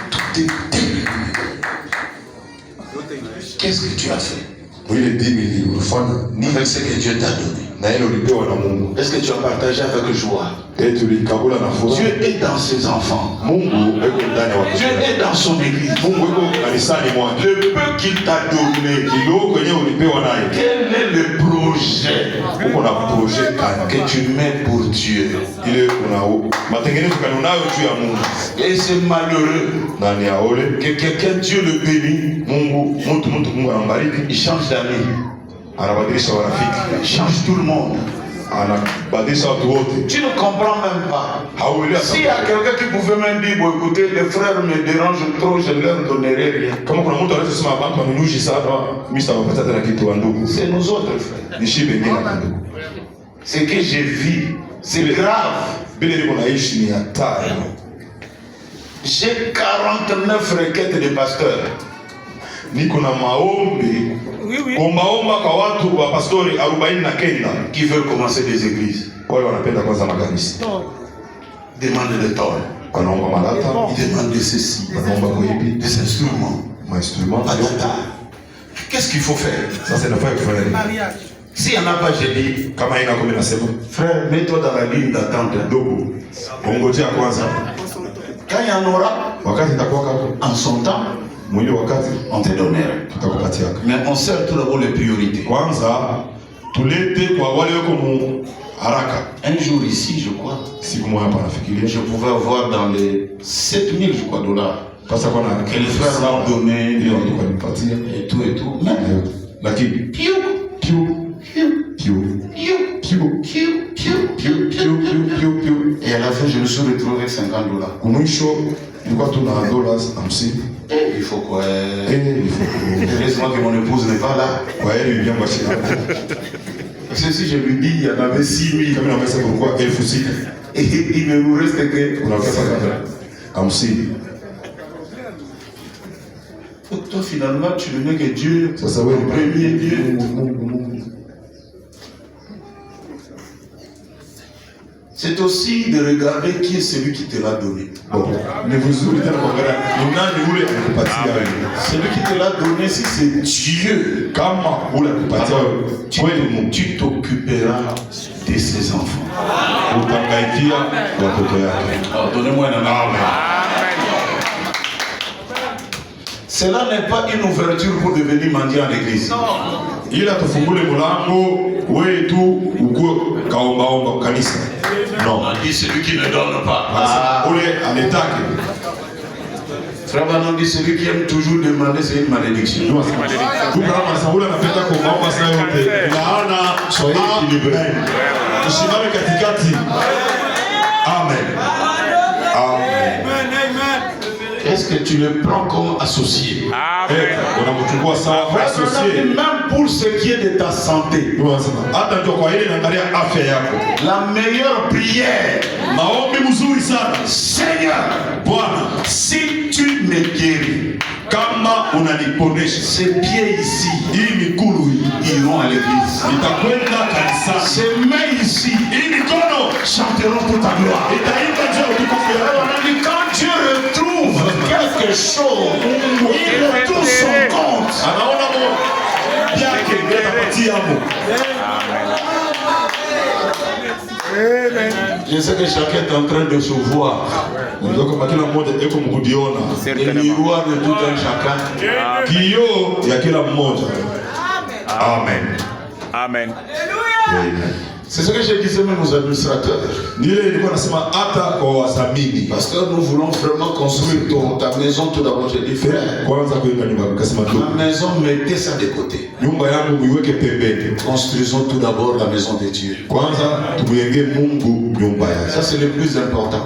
Qu'est-ce que tu as fait Ile 10 000 ulifanya ni avec ce que Dieu t'a donné? na ile ulipewa na Mungu. Est-ce que tu as partagé avec joie? Tulikabula na furaha. Dieu est dans ses enfants. Mungu eko ndani ya watu. Dieu est dans son église. Mungu eko kanisani mwake. Le peu qu'il t'a donné, Kidogo kwenye ulipewa naye. quel est le projet Uko na projet gani? que tu mets pour Dieu? Ile kuna matengenezo gani unayo juu ya Mungu? Et c'est malheureux Nani aole? que quelqu'un, Dieu le bénit, Mungu Mungu anambariki, il change d'amis, anabadilisha warafiki, il change tout le monde. anabadilisha watu wote. Tu ne comprends même pas. Hauelewi S'il y a quelqu'un qui pouvait même dire, bon écoutez, les frères me dérangent trop, je ne leur donnerai rien. Kama kuna mtu anaweza kusema abantu wanunushi sana, mimi sitawapatia tena kitu wa ndugu. C'est nous autres frères. Nishibe mimi na ndugu. Ce que j'ai vu, c'est grave. Bila niko naishi ni hatari. J'ai 49 requêtes de pasteurs. Niko na maombi ombaomba kwa watu wa pastori 49 qui veulent commencer des églises. wale wanapenda kwanza makanisa, Demandent des tôles, wanaomba malata, ils demandent de ceci, wanaomba kuibi des instruments. mainstruments. Patata. Qu'est-ce qu'il faut faire? Sasa inafaa kufanya Mariage. S'il n'y en a pas, je dis, kama ina kumi nasema frère, mets-toi dans la ligne d'attente. ndugu, ongojea kwanza, Quand il y en aura, wakati itakuwa en son temps, mwili, wakati on te donnera. tutakupatia. Mais on sert tout d'abord les priorités. Kwanza tulete kwa wale wako mu haraka. Un jour ici, je crois, Siku moja hapa nafikiria je pouvais avoir dans les 7 000, je crois, dollars. pasa kwa na Que les frères m'ont donné, ile watu kanipatia, et tout et tout. Mais, lakini piou, piu piou, piu piou, piu piou, piou, piu piu piu piu. Et à la fin, je me suis retrouvé avec 50 dollars. Kumwisho ilikuwa tuna $50. Il faut quoi? Il faut Heureusement que mon épouse n'est pas là. kwa heri vyangu ashika. Parce que si je lui dis, il y en avait 6 000. Kama naweza kulikuwa 6,000 Et il ne nous reste que. kuna pesa kama 50. Toi, finalement, tu ne mets que Dieu. Sasa wewe Le premier Dieu. Mungu. C'est aussi de regarder qui est celui qui te l'a donné. Bon, ni vizuri tena kuangalia ni nani ule alikupatia wewe. Celui qui te l'a donné, si c'est Dieu, Kama ule alikupatia wewe, kweli Mungu, tu t'occuperas de ses enfants. utangaikia watoto yake. Alors, donnez-moi un amen. Cela n'est pas une ouverture pour devenir mendiant à l'église. Ila tufungule mlango wewe tu ukuwe kaombaomba kanisa. Non, on dit celui qui ne donne pas. Basi ule anetake. Frère Manon dit celui qui aime toujours demander, c'est une malédiction. Kama sasa ule anapenda kuombaomba sana yote. Naona Soyez équilibrés. tusimame katikati. Amen. Amen. Est-ce que tu le prends comme associé? Unamchukua sawa associé. Même pour ce qui est de ta santé, Hata ndio kwa ile inaangalia afya yako. la meilleure prière, Maombi mzuri sana. Seigneur, Bwana, si tu me guéris, kama unaniponesha ces pieds ici hii mikulu hii iront à l'église. itakwenda kanisani. Ces mains ici Hii mikono chanteront pour ta gloire. itaimba njoo utukufu Alors yako. on a dit quand Dieu retrouve quelque chose, il retourne son compte. Je sais que chacun est en train de se voir. Le miroir de tout un chacun. Amen. Amen. C'est ce que je disais même aux administrateurs. Parce que nous voulons vraiment construire ta maison tout d'abord. J'ai dit, frère, ma maison, mettez ça de côté. Construisons tout d'abord la maison de Dieu. Ça, c'est le plus important.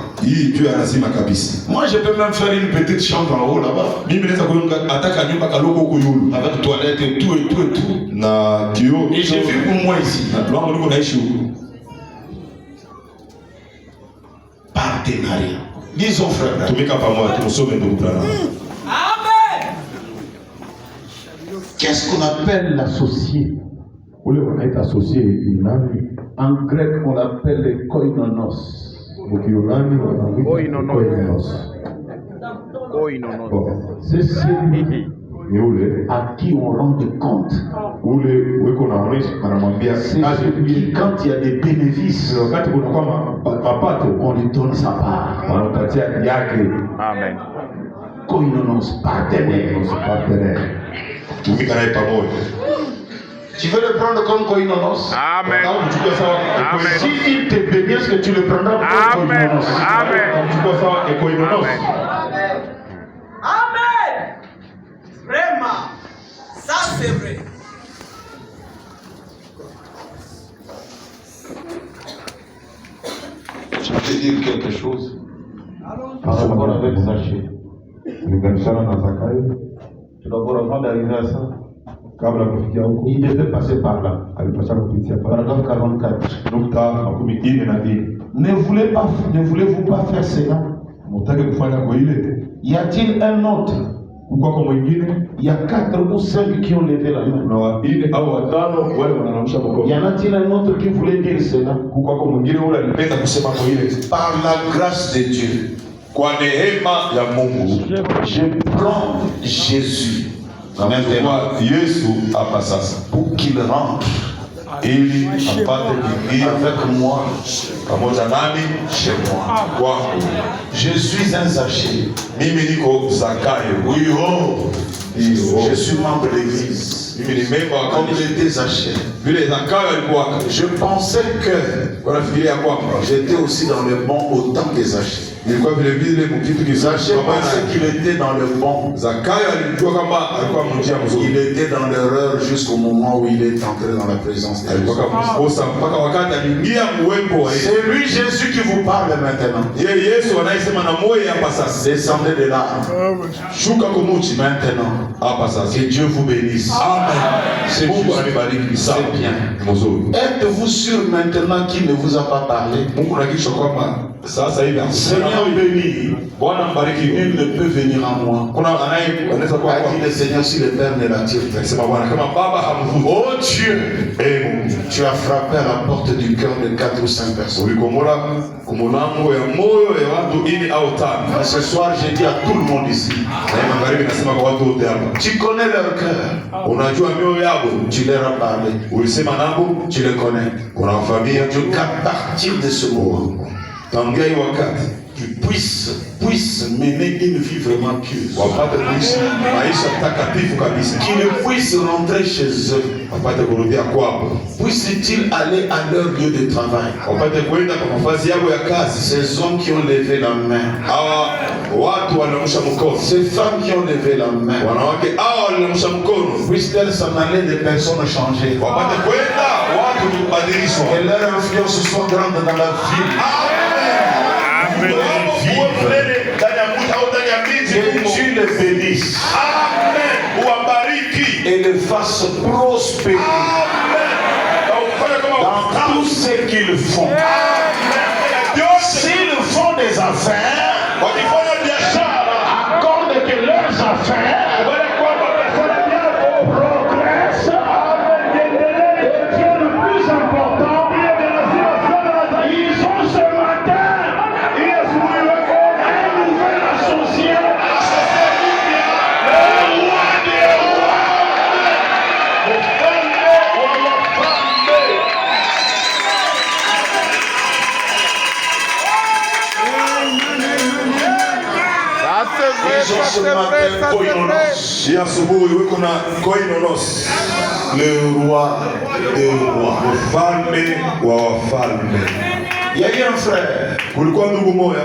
Moi, je peux même faire une petite chambre en haut là-bas. Avec toilette et tout et tout et tout. Et j'ai vu pour moi ici. Partenariat. Disons frère. Qu'est-ce qu'on appelle l'associé? En grec, on l'appelle le koinonos. C'est celui à qui on rend compte. C'est celui qui, quand il y a des bénéfices, on lui donne sa part. Amen. Koinonos, partenaire. Tu veux le prendre comme koinonos? Amen. Amen. Si il te bénit, est-ce que tu le prendras comme koinonos? Amen. Amen. Vraiment. Ça, c'est vrai. Je vais te dire quelque chose. Par rapport avec Zachée. Tu dois voir avant d'arriver à ça. Il devait passer par là. Paragraphe 44. Ne voulez-vous pas faire cela? Y a-t-il un autre? Il y a 4 ou 5 qui ont levé la main. Y en a-t-il un autre qui voulait dire cela? Par la grâce de Dieu, je prends Jésus maintenant pour qu'il rentre avec moi chez moi. Je suis un Zachée. Oui, oh. Je suis membre de l'église. Comme il était Zachée. Je pensais que j'étais aussi dans le bon autant que Zachée. Zachée pensait qu'il était dans le bon. Il était dans l'erreur jusqu'au moment où il est entré dans la présence de Dieu. C'est lui Jésus qui vous parle maintenant. Descendez de là. Maintenant. Que Dieu vous bénisse. C'est bien. Êtes-vous sûr maintenant qu'il ne vous a pas parlé? Seigneur béni, il ne peut venir à moi. A dit le Seigneur si le Père ne l'attire pas. Oh Dieu, tu as frappé à la porte du cœur de 4 ou 5 personnes. Mais ce soir, j'ai dit à tout le monde ici, tu connais leur cœur. Tu leur as parlé. Tu les connais. Qu'à partir de ce moment, tu puisses mener une vie vraiment pieuse. Qu'ils puissent rentrer chez eux. Puissent-ils aller à leur lieu de travail. Ces hommes qui ont levé la main. Ces femmes qui ont levé la main. Puissent-elles s'en aller des personnes changées. Que leur influence soit grande dans la vie. Que tu les bénisses. Et les fasse prospérer. Dans tout ce qu'ils font. S'ils font des affaires, accorde que leurs affaires progressent. Et qui est le plus important, ils ont ce matin un nouvel associé. koinonos. Hii asubuhi wiko na koinonos, Le roi des rois. mfalme wa wafalme. Il y a eu un frère Kulikuwa ndugu moya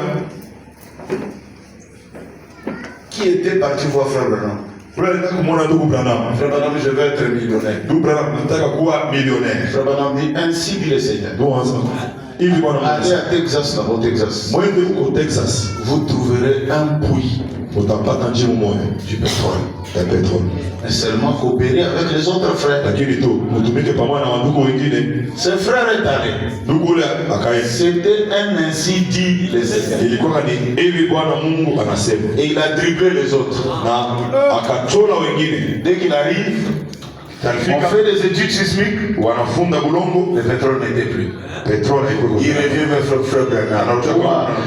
qui était parti voir frère Branham. ule alitaka kumwona ndugu Branham. Frère Branham, je vais être millionnaire. Ndugu Branham anataka kuwa millionnaire. Frère Branham dit, ainsi dit le Seigneur. Ndio anasema hivi bwana Allez Mungu. à Texas, là, au Texas. Mwende huko Texas, Vous trouverez un puits utapata njimu moja du pétrole. ya petroli. Mais seulement coopérer avec les autres frères. Lakini tu mtumike pamoja na wandugu wengine. Ce frère est allé. Ndugu ule akaenda. C'était un ainsi dit le Seigneur. Ilikuwa ni hivi Bwana Mungu anasema, Et il a dribblé les autres. na akachola wengine. Dès qu'il arrive, on Talifika fait des études sismiques. wanafunga bulongo, Le pétrole n'était plus. petroli haikuwa. Il revient vers frère Bernard.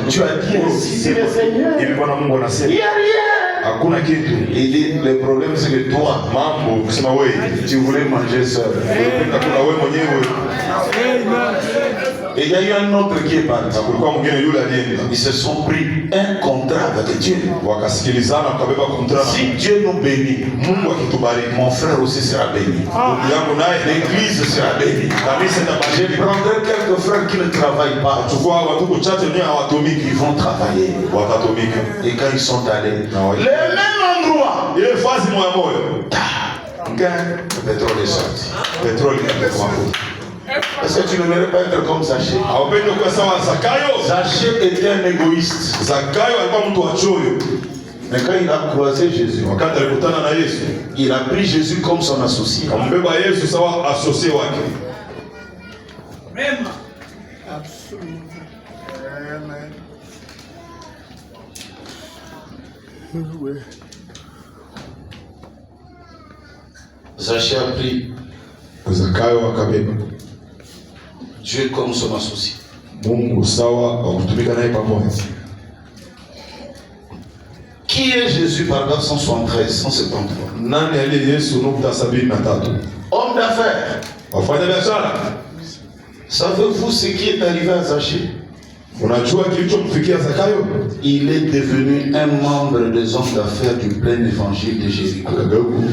Tu as dit ainsi, c'est le Seigneur. Hivi Bwana Mungu anasema Il n'y a rien. hakuna kitu. Il dit, le problème c'est que toi, Mambo kusema wewe tu voulais manger seul. unapenda kula wewe mwenyewe. Et il y a eu un autre qui est parti. Kulikuwa mwingine yule alienda, Ils se sont pris un contrat avec Dieu. wakasikilizana, wakabeba kontrata. Si Dieu nous bénit, Mungu akitubariki, mon frère aussi sera béni. ndugu yangu naye L'église sera bénie. kanisa Je itabariki. prendrai quelques frères qui ne travaillent pas. Chukua watu chache wenyewe hawatumiki, Ils vont travailler. watatumika. Et quand ils sont allés, Na wa- le même endroit, ile fazi moya moya le pétrole est sorti. petroli kwa mafuta. Est-ce que tu n'aimerais pas être comme Zachée? Haupendi kuwa sawa Zakayo? Zachée était un égoïste. Zakayo alikuwa mtu wa choyo. Mais quand il a croisé Jésus, Wakati alikutana na Yesu, il a pris Jésus comme son associé. kambeba Yesu sawa asosie wake. Vraiment. Zachée a pris Zakayo akabeba Dieu comme son associé. Mungu sawa wa kutumika naye pamoja. Qui est Jésus, paragraphe 173, 173? Nani aliye Yesu? Nukta 73. Homme d'affaires. Wafanya biashara, Savez-vous ce qui est arrivé à Zachée? unajua kilichomfikia Zakayo? Il est devenu un membre des hommes d'affaires du plein évangile de Jéricho.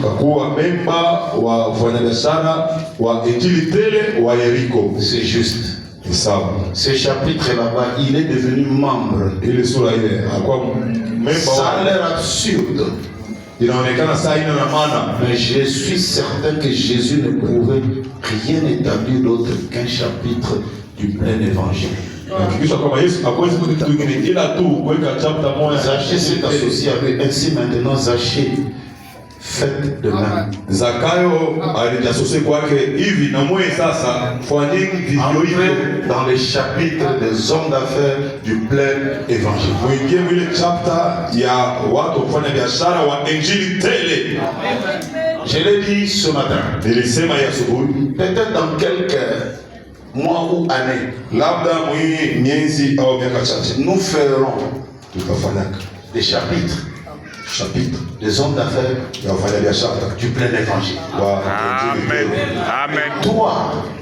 Kakuwa memba wa wafanyabiashara wa injili tele wa Yeriko. C'est juste. Ni sawa. Ce chapitre là-bas, il est devenu membre. Ile sura ile akuwa memba Ça a wa, l'air absurde, inaonekana saa ina na maana, mais je suis certain que Jésus ne pouvait rien établir d'autre qu'un chapitre du plein évangile. hakikisha kwamba Yesu hakuwezi kutu kitu kingine ila tu kuweka chapter moja. Zachée s'est associé avec ainsi maintenant Zachée. Faites de même. Zakayo alijasosie kwake hivi na mwe sasa fanyeni vivyo hivyo. Entrez dans les chapitres des hommes d'affaires du plein évangile. Mwingie mwile chapter ya watu kufanya biashara wa injili tele. Je l'ai dit ce matin. Nilisema hii asubuhi, Peut-être dans quelques mois ou années, labda mwii miezi au miaka chache nous ferons tutafanyaka des chapitres chapitre des hommes d'affaires ya wafanya biashara du plein évangile. wa injili tele. Amen. Toi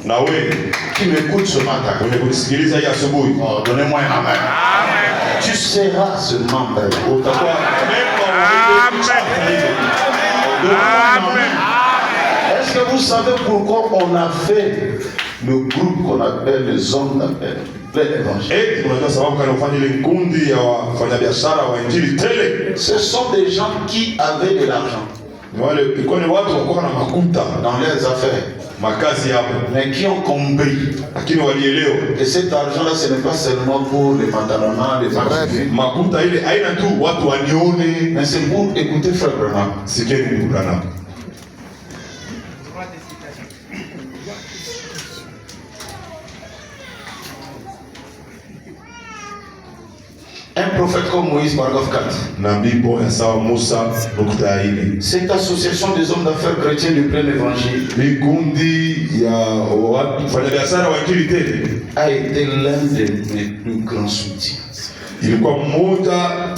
Na wewe qui m'écoutes ce matin, mwenye kunisikiliza hii asubuhi, oh, donnez-moi un amen. Amen. Tu seras ce membre. utakuwa memba wa chapter hiyo. Amen. Est-ce que vous savez pourquoi on a fait le groupe qu'on appelle les hommes d'affaires plein évangile? Unajua sababu kana ufanye ile kundi ya wafanyabiashara wa injili tele? Ce sont des gens qui avaient de l'argent Ni wale ilikuwa ni watu wakuwa na makuta dans leurs affaires, makazi yao, mais qui ont compris lakini walielewa que cet argent-là, ce n'est pas seulement pour les pantalons, les parfums, makuta ile haina tu watu wanione. mais c'est pour écouter Frère Branham. Sikieni mkutano. Un prophète comme Moïse, paragraphe 4. Nabii bora sawa Musa nukta ya nne. Cette association des hommes d'affaires chrétiens du plein évangile Ni kundi ya watu wafanyabiashara wa injili tele a été l'un de mes plus grands soutiens. ilikuwa mmoja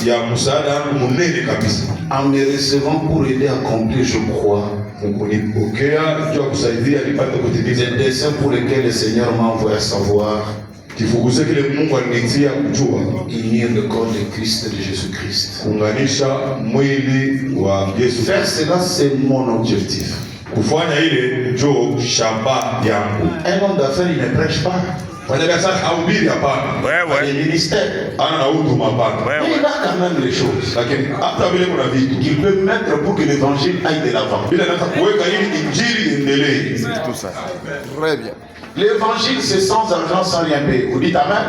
ya msaada wangu mnene kabisa. En me recevant pour aider à accomplir, je crois, Mkunipokea juu ya kusaidia nipate kutimiza des desseins pour lesquels le Seigneur m'a envoyé à savoir kifukuze kile Mungu alinitia kujua, unir le corps de Christ de Jésus-Christ. kuunganisha mwili wa Yesu. Faire cela, c'est mon objectif. Kufanya ile njo shamba yangu. Un homme d'affaires, il ne prêche pas. Fanya biashara haubiri hapana. Il est ministère. Ana na huduma hapana. Mais il a quand même les choses Lakini hata vile kuna vitu qu'il peut mettre pour que l'évangile aille de l'avant. bila nataka kuweka ili injili iendelee. Très bien. L'évangile, c'est sans argent, sans rien payer. Vous dites Amen?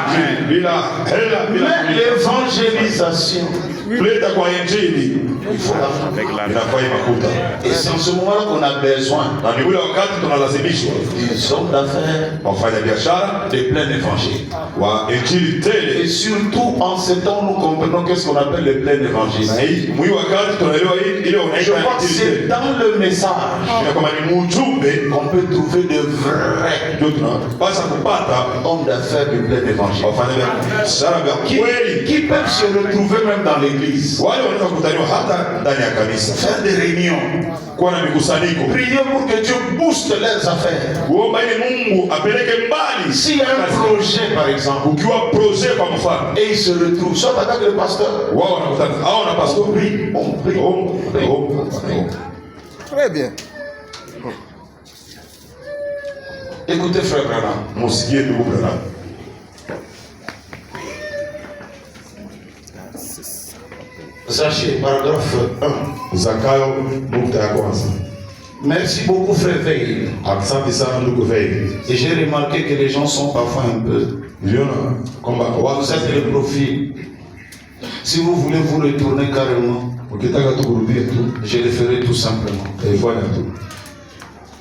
Injili bila hela bila Mais l'évangélisation, kuleta kwa injili il faut l'argent. inafaa makuta. Et c'est en ce moment-là qu'on a besoin Na ni ule wakati tunalazimishwa des hommes d'affaires wafanya biashara de plein évangile. wa injili tele. Et surtout, en ce temps, nous comprenons qu'est-ce qu'on appelle le plein évangile. Na hii mwi wakati tunaelewa hii ile Je unaita crois que injili c'est tele. dans le message Na kama ni mujumbe qu'on peut trouver de vrais ndio tunapaswa kupata hommes d'affaires de plein évangile. wafanya biashara vya kweli. Qui peuvent se retrouver même dans l'église. Wale wanaweza kukutaniwa hata ndani ya kanisa. Faire des réunions. Kuwa na mikusanyiko. Prier pour que Dieu booste leurs affaires. Kuomba ili Mungu apeleke mbali. S'il y a un projet, par exemple, Ukiwa projet kwa mfano. et ils se retrouvent, soit avec le pasteur, Wao wanakutana. Hao na pastor. on prie. Très bien. Écoutez, frère Branham. Musikie ndugu Branham. Sachez, paragraphe 1. Zakayo nukta ya kwanza. Merci beaucoup, frère Veil. Asante sana ndugu Veil. Et j'ai remarqué que les gens sont parfois un peu. Niliona kwamba watu Vous êtes le profil. Si vous voulez vous retourner carrément, ukitaka tu kurudia tu je le ferai tout simplement. taifanya tu.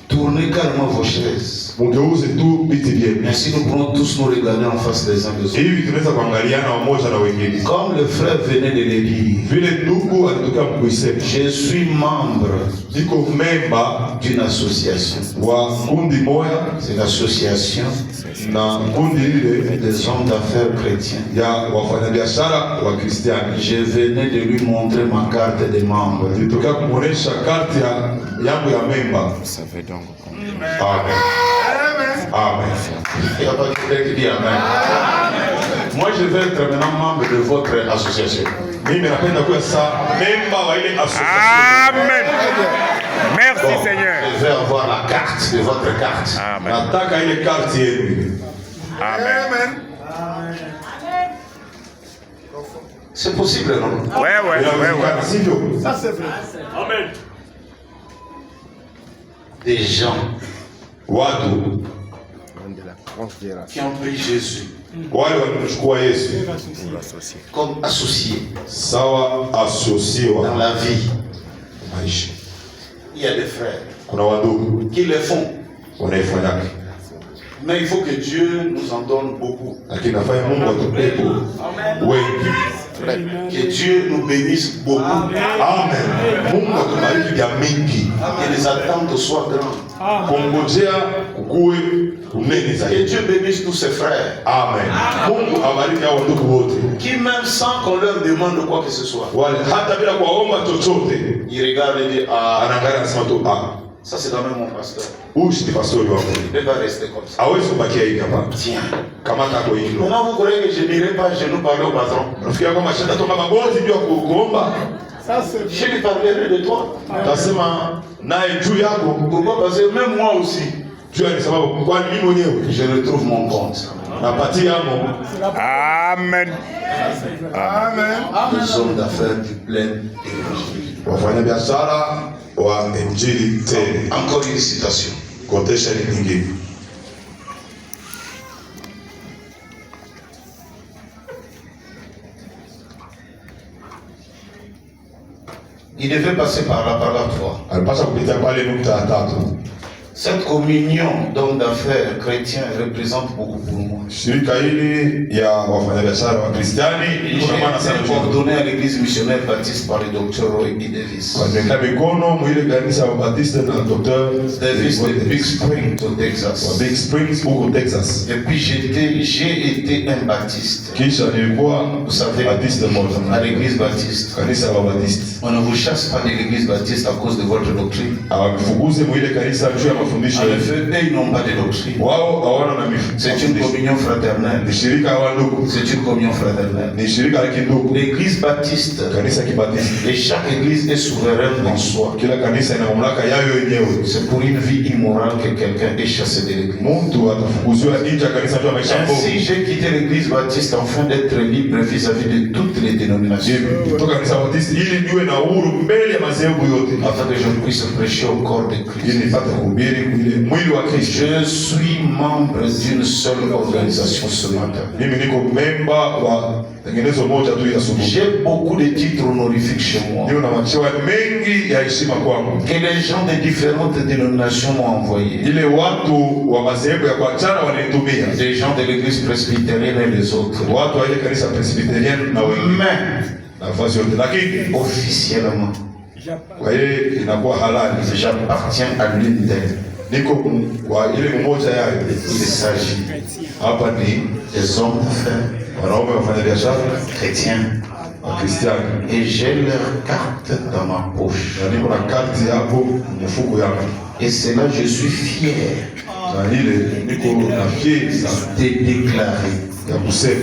Tournez carrément vos chaises. Mugeuze tu biti vyenu. Ainsi nous pourrons tous nous regarder en face les uns des autres. Hivi tunaweza kuangaliana wamoja na wengine. Comme le frère venait de le dire, Vile ndugu alitokea mkuisema. je suis membre Niko memba d'une association. wa kundi moya C'est l'association na kundi lile des hommes d'affaires chrétiens. ya wafanyabiashara wa Kristiani. Je venais de lui montrer ma carte de membre. Nilitokea kumuonesha karti yangu ya memba. Amen. Amen. Il n'y a pas de frère qui dit Amen. Moi, je vais être maintenant membre de votre association. Mimi napenda kuwa sa memba wa ile association. Amen. Merci Seigneur. Je vais avoir la carte de votre carte. Amen. Nataka ile karti yenu. Amen. C'est possible, non? Ouais. Inawezekana, sivyo? Amen. Des gens Watu qui ont pris Jésus wale walimchukua Yesu comme associé sawa asosie dans wa la vie. maisha. Il y a des frères Kuna wandugu qui le font. wanaifanyaka, Mais il faut que Dieu nous en donne beaucoup. lakini nafanya Mungu atupepo wengi. Que Dieu nous bénisse beaucoup. Amen. Mungu atubariki vya mingi, Que les attentes soient grandes. kungojea kukuwe kunene Que zaidi. Dieu bénisse tous ses frères. Amen. Mungu abariki hao wandugu wote Qui même sans qu'on leur demande quoi que ce soit, wale, hata bila kuwaomba chochote, ils regardent et disent ah, anaangalia anasema tu ça c'est quand même mon pasteur. huyu si pastori wangu, Il va rester comme ça. hawezi kubakia hivi hapa. Tiens. Kamata ako hilo. Maintenant vous croyez que je n'irai pas chez nous parler au patron? Nafikiria kwamba shida toka magoti ndio kuomba. Je lui parlerai de toi. Tasema naye juu yako. Pourquoi? Parce que même moi aussi, Juu ni sababu kwani mimi mwenyewe je retrouve mon compte. napatia yamo Amen. Des hommes d'affaires du plein évangile. wafanyabiashara wa injili tele. Encore une citation. Quotation nyingine. Il devait passer par là, par la 3. Alipasha kupitia pale nukta ya 3. Cette communion d'hommes d'affaires chrétiens représente beaucoup pour moi. Shirika hili ya wafanyabiashara wa Kristiani J'ai kuna maana sana été kwa coordonné à l'église missionnaire baptiste par le docteur Roy E. Davis. kuweka mikono mwile kanisa wa Baptiste na Dr. Davis de Big Spring au wa Texas. Big Springs huko Texas. Et puis j'ai été un baptiste. Kisha nilikuwa Vous savez, Baptiste à moja. l'église baptiste. Kanisa wa Baptiste. On ne vous chasse pas de l'église baptiste à cause de votre doctrine. Awakufukuze mwile kanisa juu ya mafundisho En effet, eux, ils n'ont pas de doctrine. wao hawana na C'est une communion fraternelle. ni shirika la ndugu, C'est une communion fraternelle. ni shirika la kindugu, L'église baptiste, kanisa kibatisti. et chaque église est souveraine en soi. Kila kanisa ina mamlaka yayo yenyewe. C'est pour une vie immorale que quelqu'un est chassé de l'église. Mtu atafukuziwa nje ya kanisa tu maisha Ainsi, mbovu. j'ai quitté l'église baptiste afin d'être libre vis-à-vis de toutes les dénominations, Kutoka kanisa batisti ili niwe na uhuru mbele ya madhehebu yote, afin que je puisse prêcher au corps de ili Christ. nipate kuhubiri ile mwili wa Kristo. Je suis membre d'une seule organisation ce matin. Mimi niko memba wa tengenezo moja tu ya asubuhi. J'ai beaucoup de titres honorifiques chez moi Ndio na machewa mengi ya heshima kwangu. que les gens de différentes dénominations m'ont envoyé. Ile watu wa madhehebu ya kuachana wanitumia. Des gens de l'église presbytérienne et les autres. Watu wa ile kanisa presbyterienne na wengine. Mais, Nafasi yote lakini officiellement, kwa hiyo inakuwa halali. j'appartiens à l'une d'elles. Niko kwa ile mmoja yayo. Il s'agit Hapa ni des hommes d'affaires wanaume wafanya biashara chrétiens. wa Kristiani. Et j'ai leur carte dans ma poche. Na niko na karti hapo mfuko yangu. Et c'est là que je suis fier Na ile niko na fiesa de déclarer. ya kusema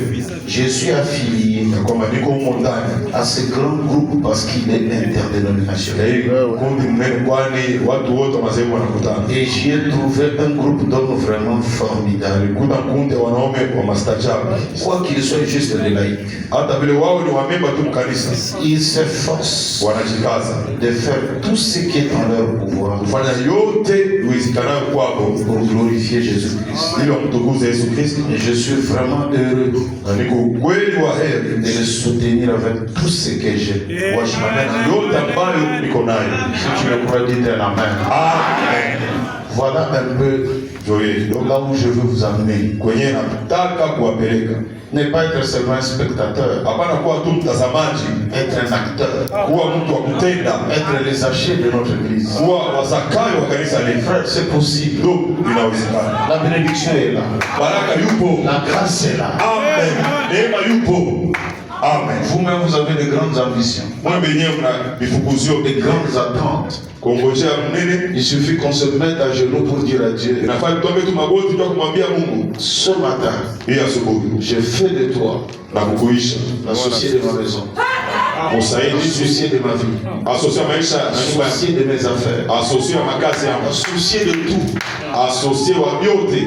Je suis affilié ya kwamba niko humo ndani à ce grand groupe parce qu'il est ya interdénominationnel. hii kundi mnene, kwani watu wote wa madhehebu wanakutana. Et j'y ai trouvé un groupe d'hommes vraiment formidable. Kuna kundi ya wanaume wa mastajabu, Quoi qu'ils soient juste des laïcs, hata vile wao ni wamemba tu mkanisa, ils s'efforcent wanajikaza de faire tout ce qui est en leur pouvoir kufanya yote iwezekanayo kwako pour glorifier Jésus-Christ. ili wamtukuze Yesu Kristo. Et je suis vraiment heureux Na niko kweli wa heri de les soutenir avec tout ce que j'ai. washimamana yote ambayo niko nayo. Si tu le crois, dites un amen. Amen. Voilà un peu Joye kidogo là où je veux vous amener. kwenye nataka kuwapeleka, Ne pas être seulement un spectateur, hapana kuwa tu mtazamaji, être un acteur, kuwa mtu wa kutenda, être les archers de notre église. kuwa wazakayo wa kanisa letu. Frère, c'est possible. Ndio inawezekana. La bénédiction est là. Baraka yupo. La grâce est là. Amen. Neema yupo. Amen. Vous-même, vous avez de grandes ambitions, Mwe mwenyewe mna mifukuzio de grandes attentes. kongojea mnene. Il suffit qu'on se mette à genoux pour dire à Dieu, Inafaa tuombe tu magoti tu kumwambia Mungu, ce matin, hii asubuhi je fais de toi na kukuisha l'associé de ma maison, usaidi, l'associé de ma vie, asosia maisha ya nyumba yangu, l'associé de mes affaires, asosia makazi yangu, l'associé de tout. asosie wa vyote,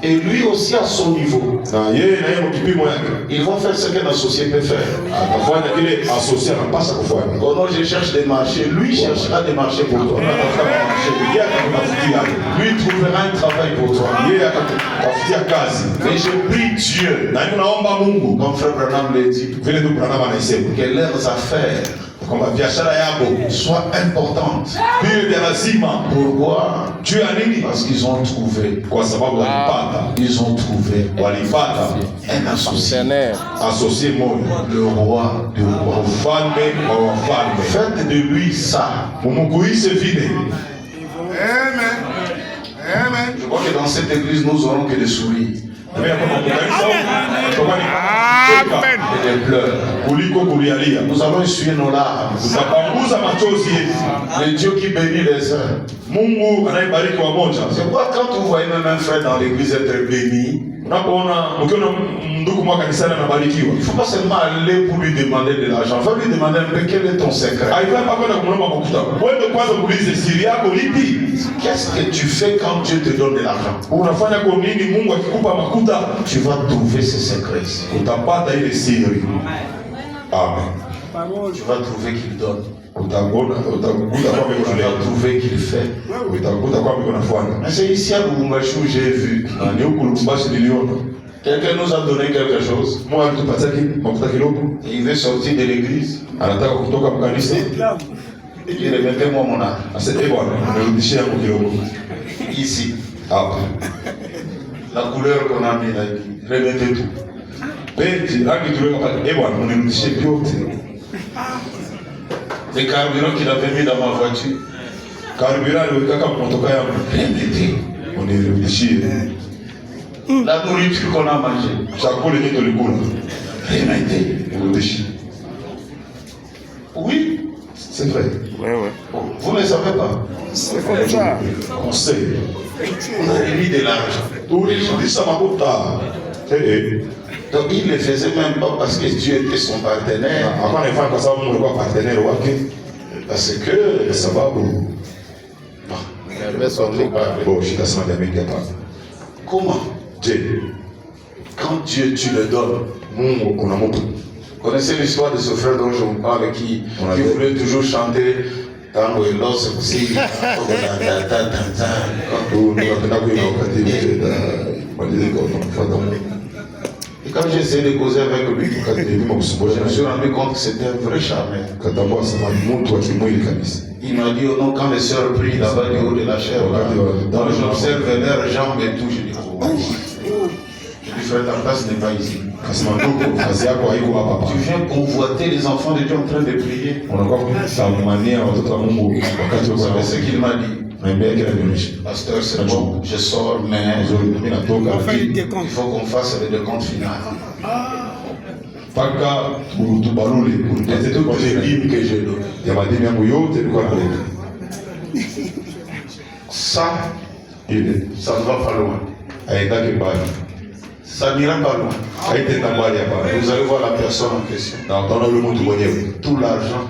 Et lui aussi à son niveau. na yeye na yeye mkipimo yake Il va faire ce qu'un associé peut faire. atafanya kile asosia anapasha kufanya. Oh non, je cherche des marchés. Lui cherchera des marchés pour toi. Yeye atakutafutia, Lui trouvera un travail pour toi. yeye atakutafutia kazi. Et je prie Dieu, Na hiyo naomba Mungu, comme frère Branham l'a dit, vile tu Branham anasema que leurs affaires kwamba biashara yako soient importantes. vile vya lazima. Pourquoi? Juu ya nini? Parce qu'ils ont trouvé, Kwa sababu walipata, ils ont trouvé walipata un associé, asosie moja, le roi du roi. ufalme wa wafalme. Faites de lui ça. Mumukuishe vile. Je crois que dans cette église, nous aurons que des sourires Amen. et des pleurs. Kuliko kulialia, Nous allons essuyer nos larmes. tutapanguza machozi yetu. Le Dieu qui bénit les uns. Mungu anayebariki wamoja. C'est pourquoi quand vous voyez même un frère dans l'église être béni, Unapoona ukiona ndugu mwaka kanisani anabarikiwa, il ne faut pas seulement aller pour lui demander de l'argent. Il faut lui demander un peu quel est ton secret. haifai hapa kwenda kumlomba makuta. Wewe kwanza muulize siri yako lipi? Qu'est-ce que tu fais quand Dieu te donne de l'argent? Unafanya kwa nini? Mungu akikupa makuta, Tu vas trouver ce secret ici. utapata ile siri. Amen. Tu vas trouver qu'il donne. Utakuta kwamba iko Tu vas nalea, trouver qu'il fait. utakuta kwamba iko nafanya. Mais c'est ici à Lubumbashi où j'ai vu. Na ni huku Lubumbashi niliona Quelqu'un nous a donné quelque chose. Mungu alitupatia makuta kidogo, Et il veut sortir de l'église. anataka kutoka mkanisa. Il remettait moi mon âme. Asema bwana, nirudishie yangu kidogo Ici. hapa. La couleur qu'on a mis là. Remettez tout. Penti rangi tuliweka pale, bwana, unirudishie vyote. Les carburants qu'il avait mis dans ma voiture. Karibira aliweka kama motoka yangu, Remettez. unirudishie. La nourriture qu'on a mangée. Chakula yenyewe tulikula, Remettez. nirudishie. Oui. C'est vrai. Oui, oui. Vous ne savez pas. C'est comme ça. On sait. On a émis de l'argent. Tous les jours, ça m'a coûté tard. Donc il ne le faisait même pas parce que Dieu était son partenaire. Parce que ça va beaucoup. Comment Dieu, quand Dieu tu le donnes, vous connaissez l'histoire de ce frère dont je vous parle qui voulait toujours chanter tango et l'os aussi. Et quand j'ai essayé de causer avec lui, je me suis rendu compte que c'était un vrai charmeur. Il m'a dit, oh non, quand les sœurs prient là-bas du haut de la chair, donc j'observe leurs jambes et tout, je dis, oh. Je dis, frère, ta place n'est pas ici. Tu viens convoiter les enfants de Dieu en train de prier. Vous savez ce qu'il m'a dit? Pasteur, c'est bon, je sors, mais il faut qu'on fasse le décompte final. C'est toutes les dîmes que j'ai données. Ça ne va pas loin. Ça n'ira pas loin. Vous allez voir la personne en question. Tout l'argent.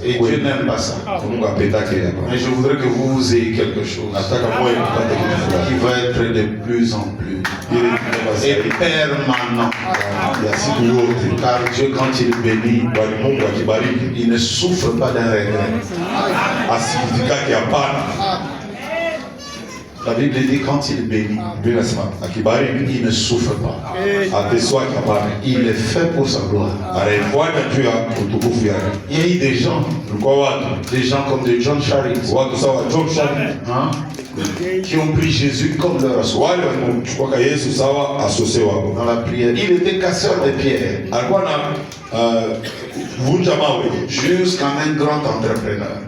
Et Dieu n'aime pas ça. Mais je voudrais que vous ayez quelque chose qui va être de plus en plus et permanent. Car Dieu, quand il bénit, il ne souffre pas d'un regret. La Bible dit quand il bénit, il ne souffre pas. Il est fait pour sa gloire. Il y a eu des gens comme de John Charit, qui ont pris Jésus comme leur associé dans la prière. Il était casseur de pierres jusqu'à un grand entrepreneur.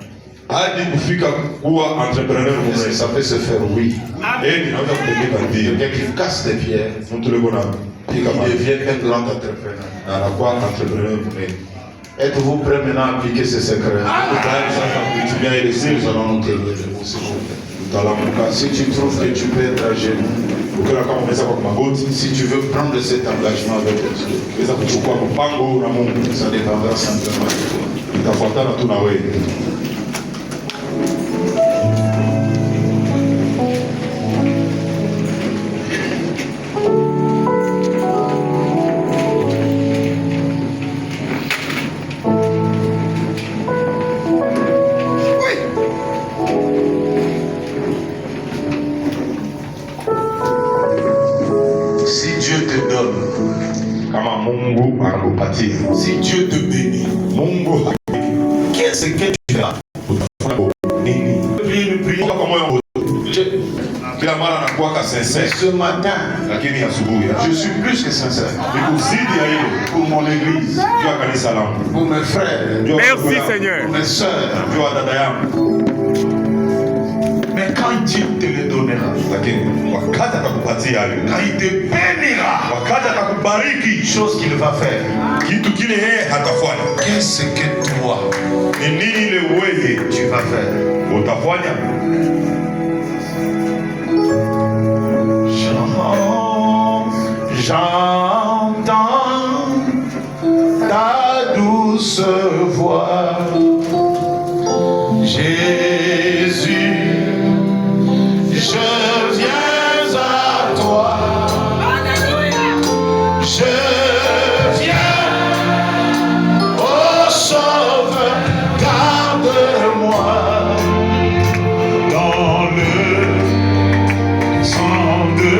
Ça peut se faire, oui. Quelqu'un qui casse des pierres, il devient un grand entrepreneur. Êtes-vous prêt maintenant à appliquer ces secrets? Nous allons nous tenir debout. Si tu trouves que tu peux être à genoux, si tu veux prendre cet engagement avec Dieu, ça dépendra simplement de toi. Si Dieu te bénit, qu'est-ce que tu fais? Mais ce matin, je suis plus que sincère pour mon église, pour mes frères, Merci Seigneur. pour mes soeurs. Mais quand Dieu te le donnera, quand il te bénira, chose qu'il va faire, qu'est-ce que toi tu vas faire? J'entends ta douce voix, Jésus, je viens à toi, je viens, oh Sauveur, garde-moi dans le sang de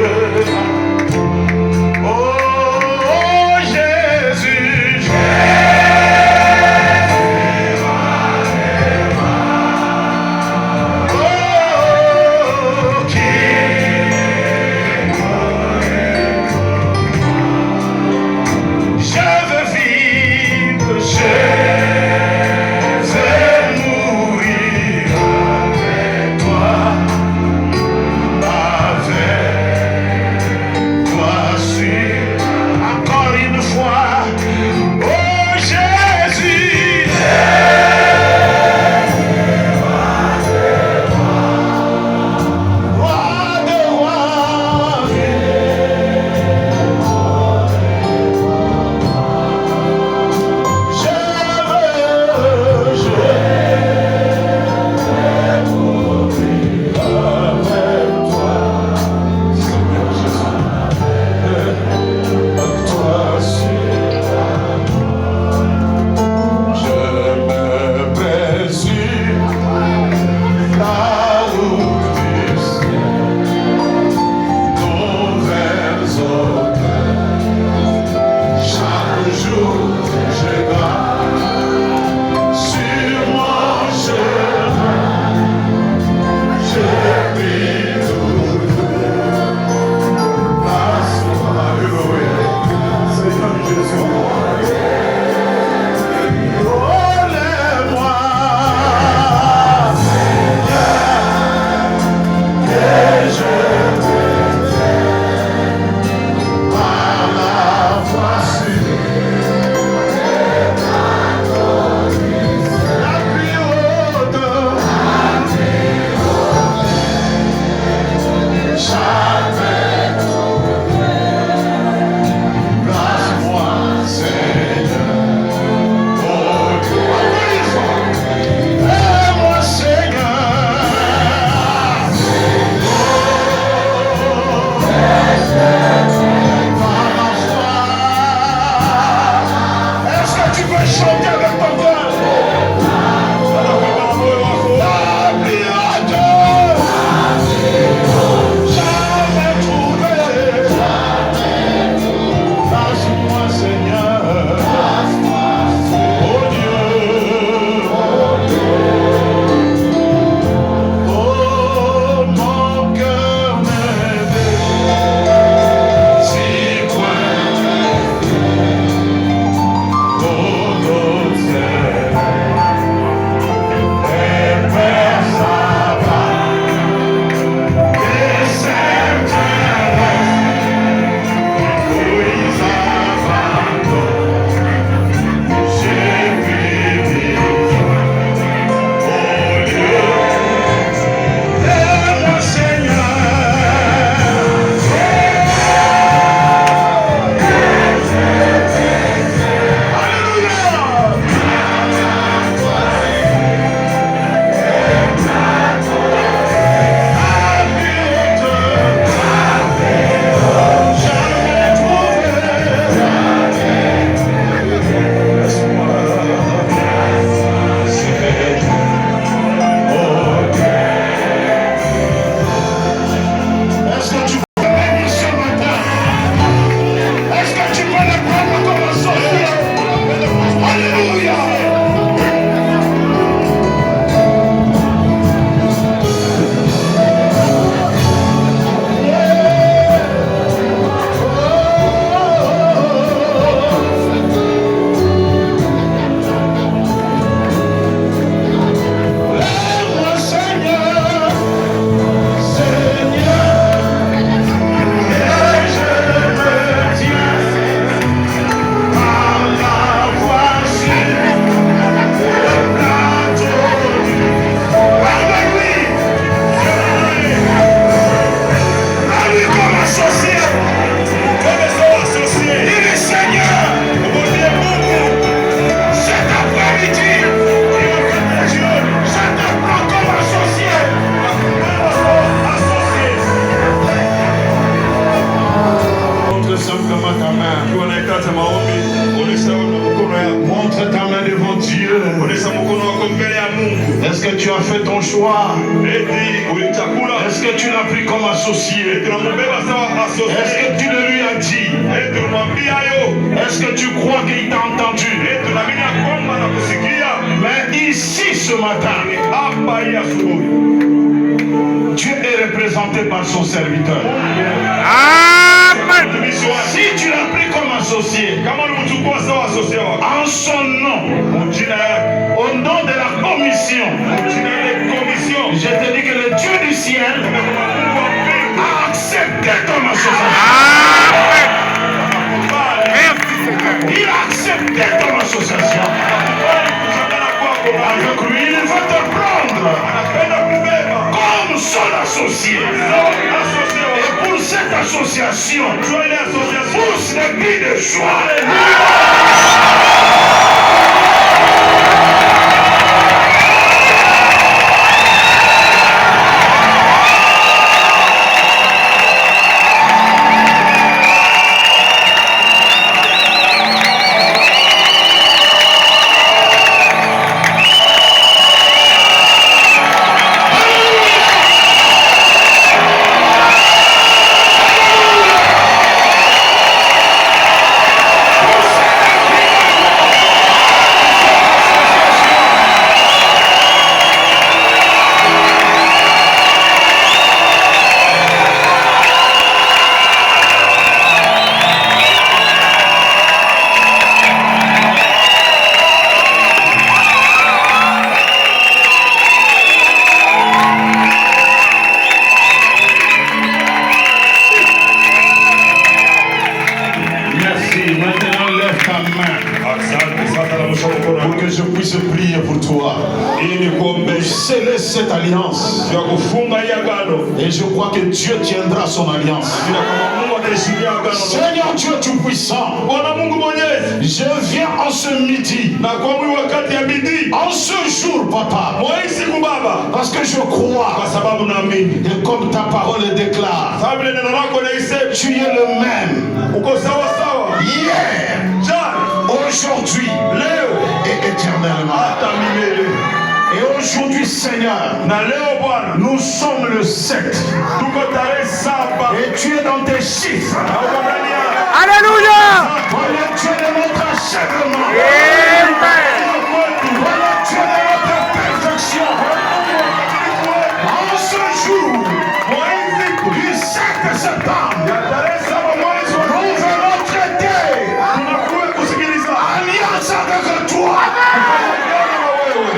Est-ce que tu as fait ton choix? Est-ce que tu l'as pris comme associé? Est-ce que tu le lui as dit? Est-ce que tu crois qu'il t'a entendu? Mais ici ce matin, Dieu est représenté par son serviteur. Amen. Si tu l'as pris comme associé, en son nom, au nom de la commission, je te dis que le Dieu du ciel a accepté ton association. Amen. Merci Seigneur. Il a accepté ton association. Avec lui, il va te prendre comme son associé. Et pour cette association, pousse les cris de joie. Pour que je puisse prier pour toi. Sceller cette alliance. Et je crois que Dieu tiendra son alliance. Seigneur Dieu Tout-Puissant, je viens en ce midi, en ce jour, Papa, parce que je crois, et comme ta parole déclare, tu es le même hier, aujourd'hui et éternellement. Et aujourd'hui, Seigneur, nous sommes le 7. Et tu es dans tes chiffres. Alléluia. Voilà, tu es de notre achèvement. Amen. Voilà, tu es de notre perfection. En ce jour, du 7 septembre, nous allons traiter alliance avec toi.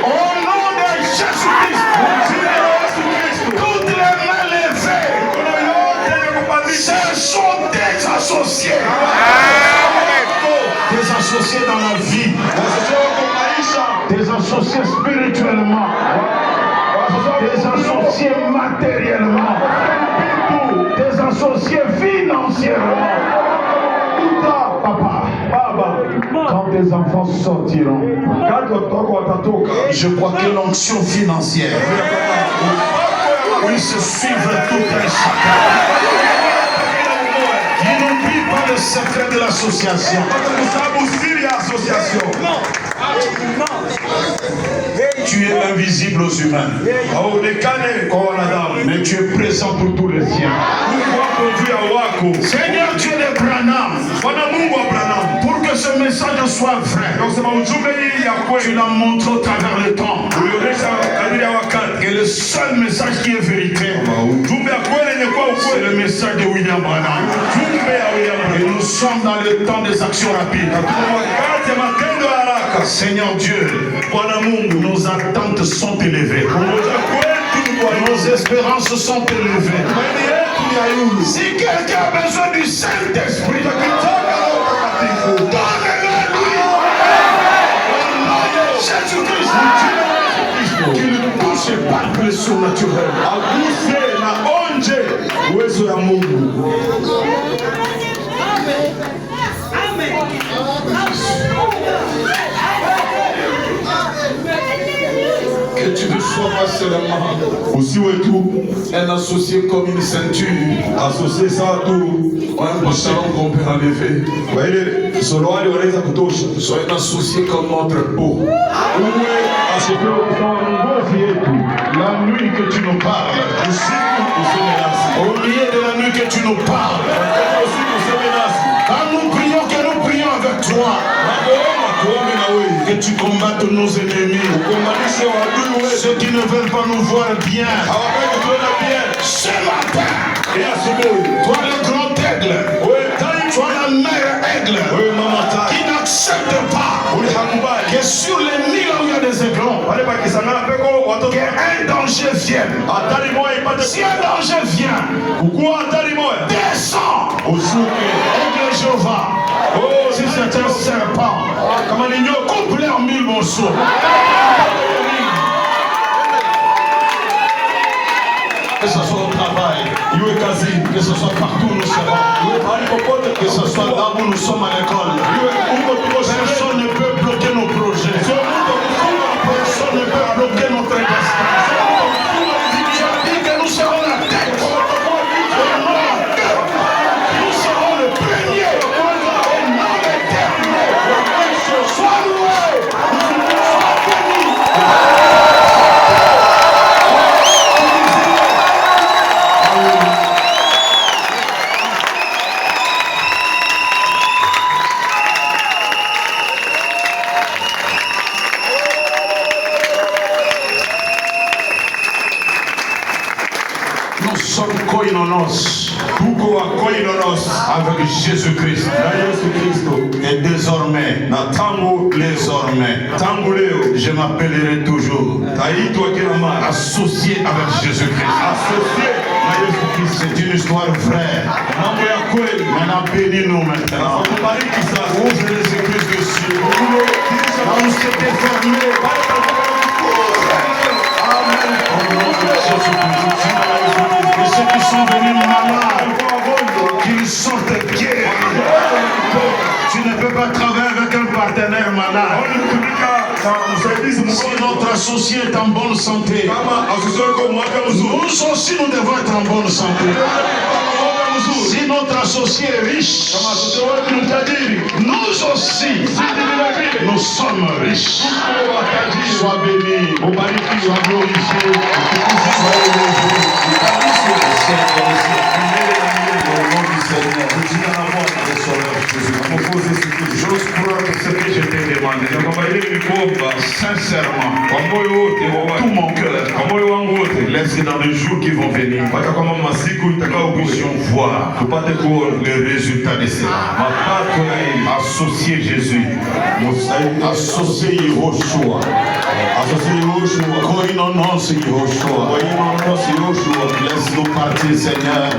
Au nom de Jésus-Christ, toutes les mains levées, ce sont des associés. Des associés dans la vie, des associés spirituellement, des associés matériellement, des associés financièrement. Papa, quand tes enfants sortiront, je crois que l'onction financière puisse suivre tout un chacun. Il n'oublie pas le secret de l'association. Tu es invisible aux humains, mais tu es présent pour tous les siens. Seigneur Dieu de Branham, pour que ce message soit vrai, tu l'as montré au travers le temps. Et le seul message qui est vérité, c'est le message de William Branham. Et nous sommes dans le temps des actions rapides. Seigneur Dieu, nos attentes sont élevées. Nos espérances sont élevées. Si quelqu'un a besoin du Saint-Esprit, donne-le-lui. Jésus-Christ, qu'il ne touche pas le surnaturel. Que tu ne sois pas seulement un associé comme une ceinture, associé ça tout, un pantalon qu'on peut enlever. Sois un associé comme notre peau. nous parles. Quand nous prions, que nous prions avec toi. Que tu combattes nos ennemis. Ceux qui ne veulent pas nous voir bien. Ce matin, toi le grand aigle, toi la mère aigle, qui n'accepte pas que sur les mille où il y a des aiglons, qu'un danger vienne. Si un danger vient, descends. Aigle Jéhovah. Si c'est un serpent, coupe-les en 1000 morceaux. Que ce soit au travail, que ce soit partout où nous serons, que ce soit là où nous sommes à l'école, personne ne peut bloquer nos projets, personne ne peut bloquer notre destin. Tu as dit que nous serons la tête, nous serons le premier et non le dernier. Sois loué, sois béni. Nous sommes koinonos avec Jésus-Christ. Et désormais, je m'appellerai toujours associé avec Jésus-Christ. C'est une histoire vraie. Maintenant, bénis-nous maintenant. Ouvre les églises de cieux. Là où c'était fermé. Amen. Au nom de Jésus-Christ. Et ceux qui sont venus malades, qu'ils sortent guéris. Tu ne peux pas travailler avec un partenaire malade. Si notre associé est en bonne santé, nous aussi nous devons être en bonne santé. Si notre associé est riche, nous aussi, nous sommes riches. Sois béni, sois glorifié, sois élevé. J'ose croire que ce que je t'ai demandé, sincèrement, tout mon cœur, laisse dans les jours qui vont venir, nous puissions voir les résultats de cela. Associer Jésus, associer Yehoshua, koinonos Yehoshua. Laisse-nous partir, Seigneur,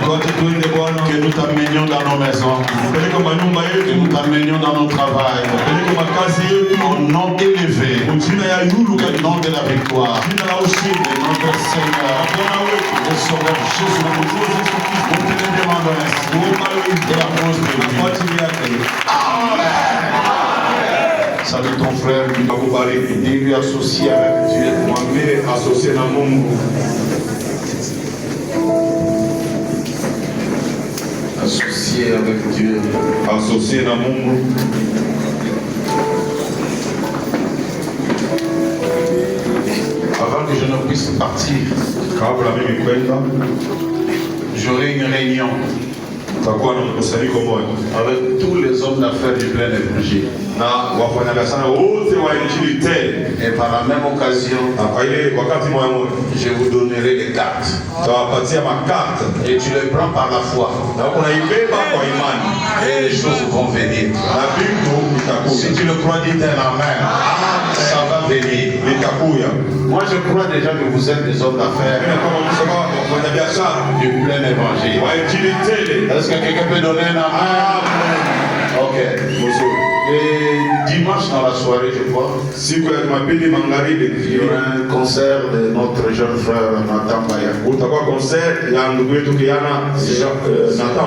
que nous t'amenions dans nos maisons, que nous t'amenions dans nos travails, au nom élevé, au nom de la victoire, de notre Seigneur, de Sauveur Jésus-Christ. Nous te le demandons ainsi, et la prospérité. Amen. Salut ton frère, dis-lui associé avec Dieu. Associé dans mon monde. Associé avec Dieu. Associé dans mon monde. Avant que je ne puisse partir, j'aurai une réunion avec tous les hommes d'affaires du plein évangile. Et par la même occasion, je vous donnerai des cartes. Et tu les prends par la foi. Et les choses vont venir. Si tu le crois, dis Amen. Ça va venir. Moi je crois déjà que vous êtes des hommes d'affaires du plein évangile. Est-ce que quelqu'un peut donner un amen? Ok. Et dimanche dans la soirée, je crois, il y aura un concert de notre jeune frère Nathan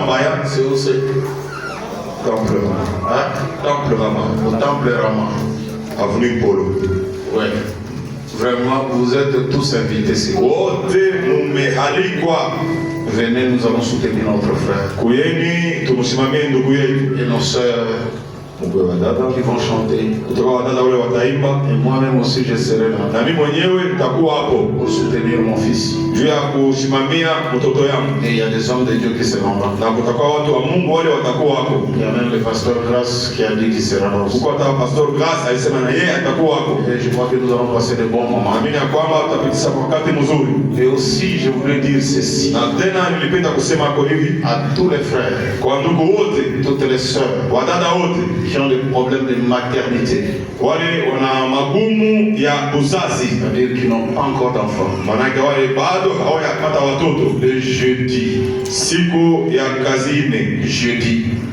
Baya. C'est où c'est? Temple Rama. Au Temple Rama. Avenue Polo. Oui. Vraiment, vous êtes tous invités ici. Venez, nous allons soutenir notre frère. Et nos sœurs mkwe wa dada qui vont chanter. kutoka wadada wale wataimba, Et moi-même aussi, je serai là na mimi mwenyewe nitakuwa hapo pour soutenir mon fils. juu ya kusimamia mtoto yangu, Et il y a des hommes de Dieu qui seront là. na kutakuwa watu wa Mungu wale watakuwa hapo. Il y a même le pasteur Grace qui a dit qu'il sera là aussi. Huko hata pastor Grace alisema na yeye atakuwa hapo. Et je crois que nous allons passer de bons moments. Naamini ya kwamba tutapitisha wakati mzuri. Et aussi, je voulais dire ceci Na tena nilipenda kusema kwa hivi à tous les frères, kwa ndugu wote, toutes les sœurs wadada wote qui ont des problèmes de maternité, wale wana magumu ya uzazi, c'est-à-dire qui n'ont pas encore d'enfants. manake wale bado hawajapata watoto. Le jeudi, Siku ya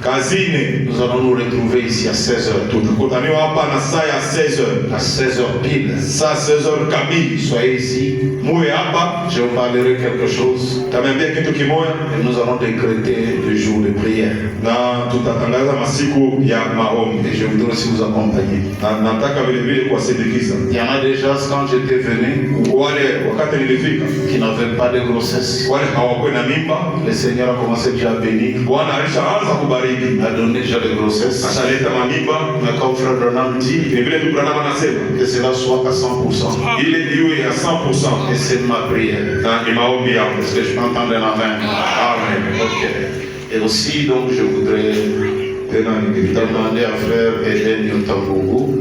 kazini nous allons nous retrouver ici à 16h. tutakutaniwa hapa na saa ya 16h, À 16h pile. saa 16h kamili. Soyez ici. Muwe hapa, Je vous parlerai quelque chose. tutaambia kitu kimoja Et nous allons décréter le jour de prière. na tutatangaza masiku ya maombi, Et je voudrais aussi vous accompagner. na nataka vile vile kuwasindikiza Il y en a déjà, quand j'étais venu, wale wakati nilifika, qui n'avaient pas de grossesse. wale hawakuwa na mimba. Le Seigneur a commencé déjà à bénir, Bwana alishaanza kubariki, a donné déjà des grossesses. ashaleta mamimba. Mais comme Frère Branham dit, Ni vile tu Branham anasema que cela soit à 100%. ile iwe ya 100%, Et c'est ma prière. na ni maombi yangu. Est-ce que je peux entendre un amen? Amen. Ok. Et aussi, donc, je voudrais Tena nikitaka demander à Frère Eden Yotambogo.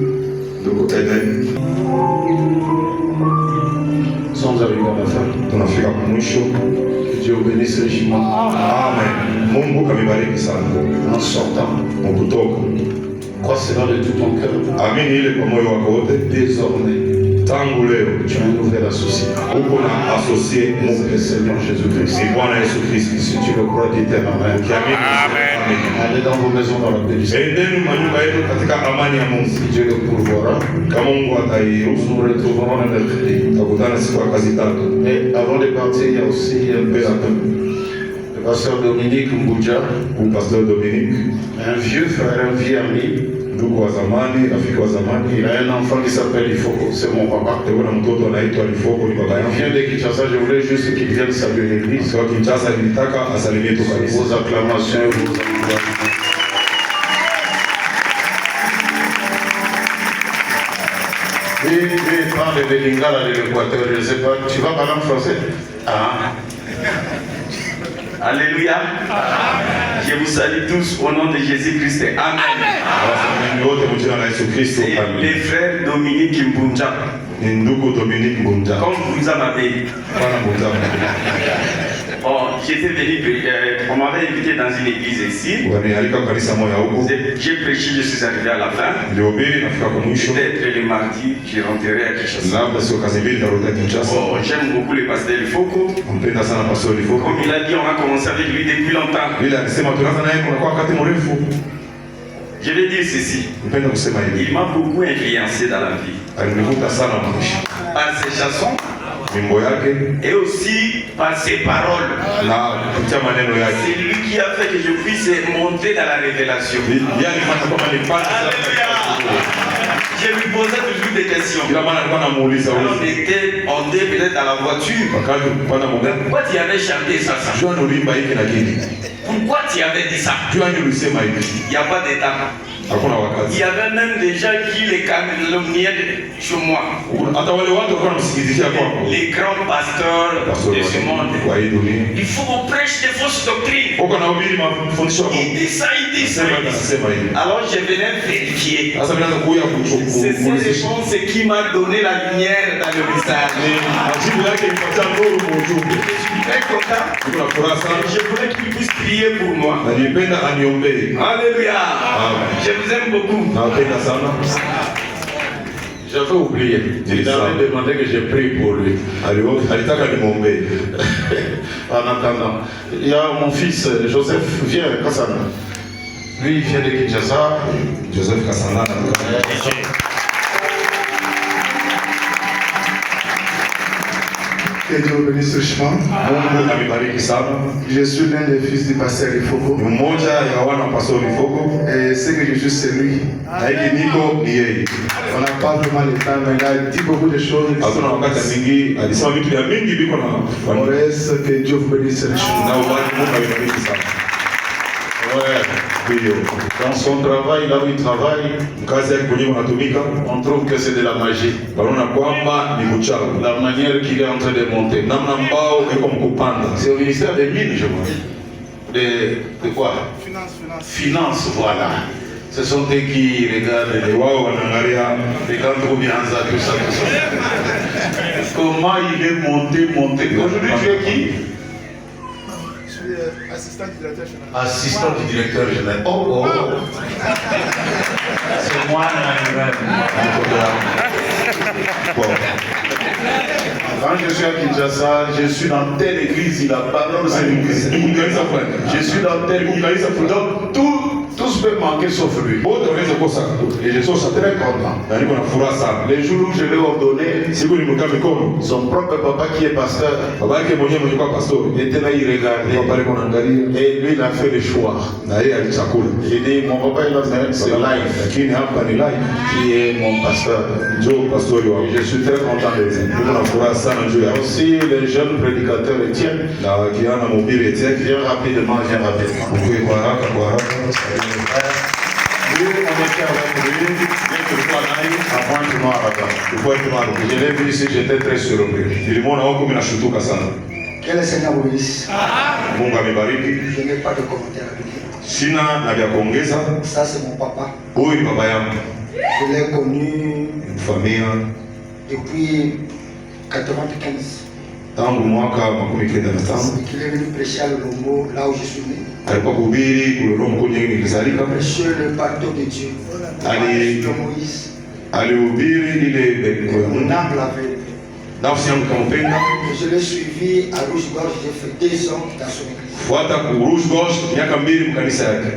ndugu Eden, Nous sommes arrivés à la fin. tunafika kwa mwisho. Que Dieu bénisse richement. Amen. Mungu amebariki sana En sortant, mkutoka. crois cela de tout ton cœur. Amini ile kwa moyo wako wote. Désormais, Tangu leo tu as un nouvel associé. uko na associé C'est Mungu, le Seigneur Jésus-Christ. ni Bwana Yesu Kristo. Si tu le crois, dis-le amen. Ukiamini, Amen. Allez dans vos maisons dans la paix du Seigneur. endeni manyumba yetu katika amani ya Mungu. Si Dieu le pourvoira, Kama Mungu atairuhusu, nous nous retrouverons le mercredi. tutakutana siku ya kazi tatu. Et avant de partir, il y a aussi un peu le pasteur Dominique Mbouja, Huyu Pastor Dominique, un vieux frère, un vieux ami. ndugu wa zamani, rafiki wa zamani, Il a un enfant qui s'appelle Ifoko, c'est mon papa. tuko na mtoto anaitwa Lifoko, ni baba Il yangu. vient de Kinshasa, je voulais juste qu'il vienne saluer l'église. Kwa Kinshasa nilitaka asalimie tu kanisa. Vos acclamations et vos encouragements. Et parle de Lingala de l'Équateur, je ne sais pas, tu vas parler en français? Ah. Alléluia. Je vous salue tous au nom de Jésus-Christ. Amen. Wasamini wote kwa jina la Yesu Kristo. C'est Amen. les frères Dominique Mbunja. Ni ndugu Dominique Mbunja. Comme vous en avez. Bwana Mbunja. Bon, j'étais venu, on m'avait invité dans une église ici. Wanialika kwa kanisa moja huko. J'ai prêché, je suis arrivé à la fin. Nilihubiri nafika kwa mwisho. Peut-être le mardi, je rentrerai à Kinshasa. Labda sio kazi mbili tarudia Kinshasa. Bon, j'aime beaucoup le pasteur Ifoko. Mpenda sana Pastor Lifoko. Comme il a dit, on a commencé avec lui depuis longtemps. Vile alisema tunaanza naye kwa wakati mrefu. Je vais dire ceci. Mpenda kusema hivi. Il m'a beaucoup influencé dans la vie. Alinivuta sana maisha. Par ses chansons Wimbo yake et aussi par ses paroles. na kupitia maneno yake. C'est lui qui a fait que je puisse monter dans la révélation. Yeye alifanya kama nipate sana. Alléluia. Je lui posais toujours des questions. Kila mara alikuwa anamuuliza Alors, wewe. on était peut-être dans la voiture. Wakati kupanda mgani? Pourquoi tu avais chanté ça? Jua ulimba hiki na kile. Pourquoi tu avais dit ça? Jua ulisema hivi. Il n'y a pas d'état. Hakuna Il wakati. y avait même des gens qui les calomniaient chez moi. Hata wale watu walikuwa wanamsikilizia kwako. Les grands pasteurs de ce monde. Kwa hii dunia. Il faut qu'on prêche des fausses doctrines. Uko na ubiri mafundisho ya Il Mungu. dit ça, il dit ça. Sema il dit ça. nasema hivi. Alors je venais vérifier. Sasa ninaanza kuya C'est ces kuuliza. réponses qui m'a donné la lumière dans le visage. Majibu yake nipatia nuru kwa ujumbe. Je suis très content. Niko na furaha sana. Je voulais qu'il puisse prier pour moi. Na nilipenda aniombee. Alléluia. Amen. Je vous aime beaucoup. Nawapenda sana. J'avais oublié. Il avait demandé que je prie pour lui. Alitaka nimwombee. En attendant, il y a mon fils Joseph, viens, Kassana. Lui, il vient de Kinshasa. Joseph Kasana. Que Dieu bénisse richement. Mungu amebariki sana. Je suis l'un des fils du pasteur Ifoko. Ni mmoja ya wana wa Pastor Lifoko. Et ce que je suis, c'est lui. Na hiki niko ni yeye. On n'a pas vraiment le temps, mais il a dit beaucoup de choses. Hatuna wakati mingi, alisema vitu vya mingi viko na On reste, que Dieu vous bénisse richement. na ubali Mungu amebariki sana. Dans son travail, là où il travaille, on trouve que c'est de la magie. La manière qu'il est en train de monter. C'est au ministère des Mines, je vois. De quoi? Finance, voilà. Ce sont eux qui regardent les grands bien ça, tout ça. Comment il est monté. Aujourd'hui, tu es qui? Je suis assistant du directeur général. Assistant du directeur général. Oh. C'est moi, Quand je suis à Kinshasa, je suis dans telle église, il a parlé de cette église. Je suis dans telle église. Donc, tous peuvent manquer sauf lui. Et je suis très content. Les jours où je l'ai ordonné, son propre papa qui est pasteur, il était là, il regardait. Et lui, il a fait le choix. J'ai dit, mon papa, c'est Life, qui est mon pasteur. Je suis très content de lui. Il y a aussi les jeunes prédicateurs Étienne. Viens rapidement. Lui, on était avec lui, je l'ai vu ici, j'étais très surpris. Que le Seigneur vous bénisse. Je n'ai pas de commentaire à dire. Ça, c'est mon papa. Je l'ai connu depuis 95. Il est venu prêcher à Lombo, là où je suis né. Prêcher le bateau de Dieu. De Moïse. Mon âme l'avait. Je l'ai suivi à Rouge-Gorge, j'ai fait 2 ans dans son église.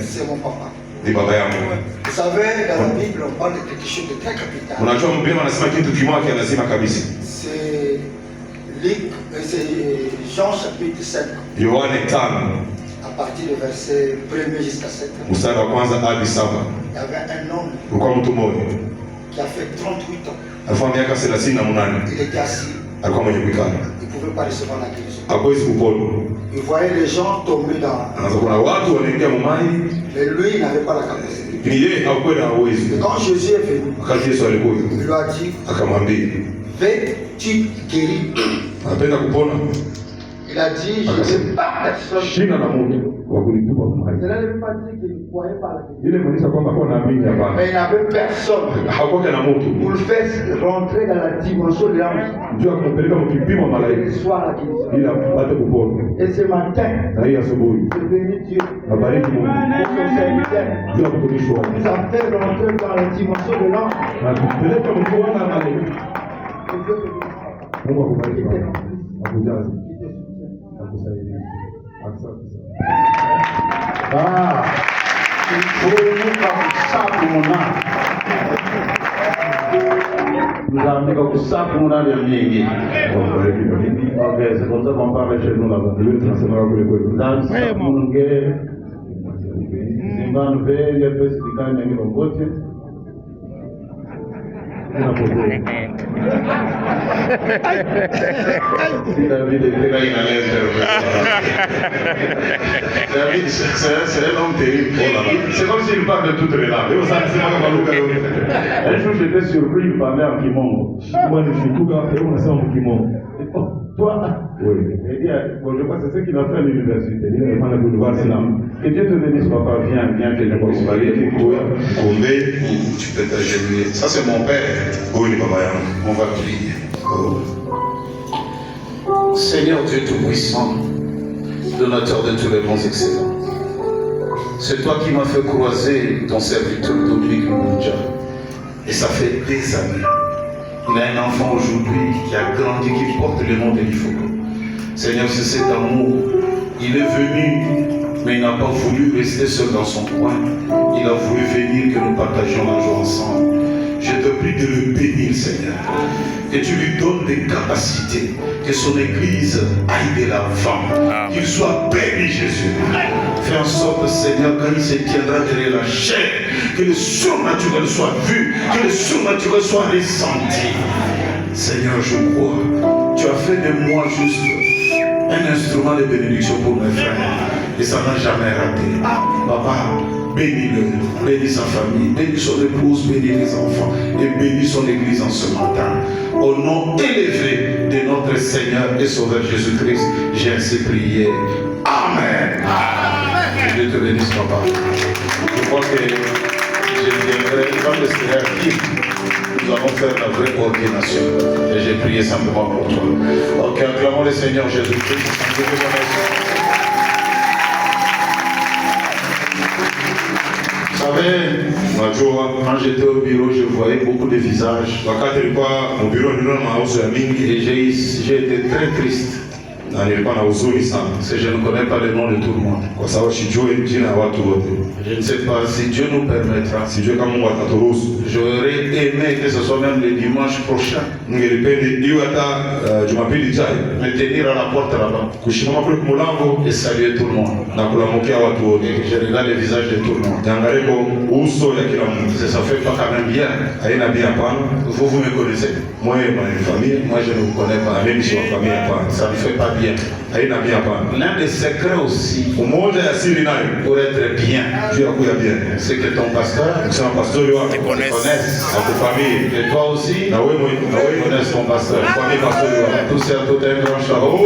C'est mon papa. Vous savez, dans la Bible, on parle de quelque chose de très capital. C'est Jean chapitre 5. À partir du verset 1er jusqu'à 7. Il y avait un homme qui a fait 38 ans. Il était assis. Il ne pouvait pas recevoir la guérison. Il voyait les gens tomber dans. Mais lui, il n'avait pas la capacité. Et quand Jésus est venu, il lui a dit, vais-tu guérir? Il a dit, je ne sais pas personne. Cela ne veut pas dire qu'il ne croyait pas la guérison. Mais il n'avait personne pour le faire rentrer dans la dimension de l'âme. Soit la guérison. Et ce matin, je bénis Dieu pour son serviteur. Il a fait rentrer dans la dimension de l'âme. Nous avons dit que ça pour nous a bien. Ok, c'est comme ça qu'on parle chez nous là-bas. Nous avons ça pour nous guérir. Si on veut, il y a des gens qui vont voter. David était là, il allait David, c'est un homme terrible. C'est comme s'il parle de toutes les langues. Un jour, j'étais surpris, il parlait en Kimongo. Moi, je suis tout gars, et on a ça en Kimongo. Toi, oui. Il dit, bon, je crois que c'est ce qu'il a fait à l'université. Il a demandé de voir que Dieu te bénisse, papa, viens, que je puisse parler. Tu peux t'agenouiller. Ça, c'est mon père. Oui, papa, on va prier. Seigneur Dieu Tout-Puissant, donateur de tous les bons excellents, c'est toi qui m'as fait croiser ton serviteur Dominique Mounja. Et ça fait des années. Il a un enfant aujourd'hui qui a grandi, qui porte le nom de l'Ifoko. Seigneur, c'est cet amour. Il est venu, mais il n'a pas voulu rester seul dans son coin. Il a voulu venir, que nous partagions la joie ensemble. Je te prie de le bénir, Seigneur. Que tu lui donnes des capacités. Que son église aille de l'avant. Qu'il soit béni, Jésus. Fais en sorte, Seigneur, quand il se tiendra derrière la chair, que le surnaturel soit vu, que le surnaturel soit ressenti. Seigneur, je crois. Tu as fait de moi juste un instrument de bénédiction pour mes frères. Et ça n'a jamais raté. Papa, bénis-le, bénis sa famille, bénis son épouse, bénis les enfants et bénis son église en ce matin. Au nom élevé de notre Seigneur et Sauveur Jésus-Christ, j'ai ainsi prié. Amen. Que Dieu te bénisse, papa. Je crois que je viendrai quand le Seigneur dit. Nous allons faire la vraie ordination. Et j'ai prié simplement pour toi. Ok, acclamons le Seigneur Jésus-Christ. Vous savez, quand j'étais au bureau, je voyais beaucoup de visages. Et j'ai été très triste. Je ne connais pas le nom de tout le monde. Je ne sais pas si Dieu nous permettra. J'aurais aimé que ce soit même le dimanche prochain. Me tenir à la porte là-bas. Et saluer tout le monde. Et que je regarde le visage de tout le monde. Ça fait pas quand même bien. Vous me connaissez. Moi je ne vous connais pas. Ça ne fait pas bien. L'un des secrets aussi pour être bien, c'est que ton pasteur te connaisse, ta famille, et toi aussi tu connaisses ton pasteur. Tous et à tout un grand chapeau.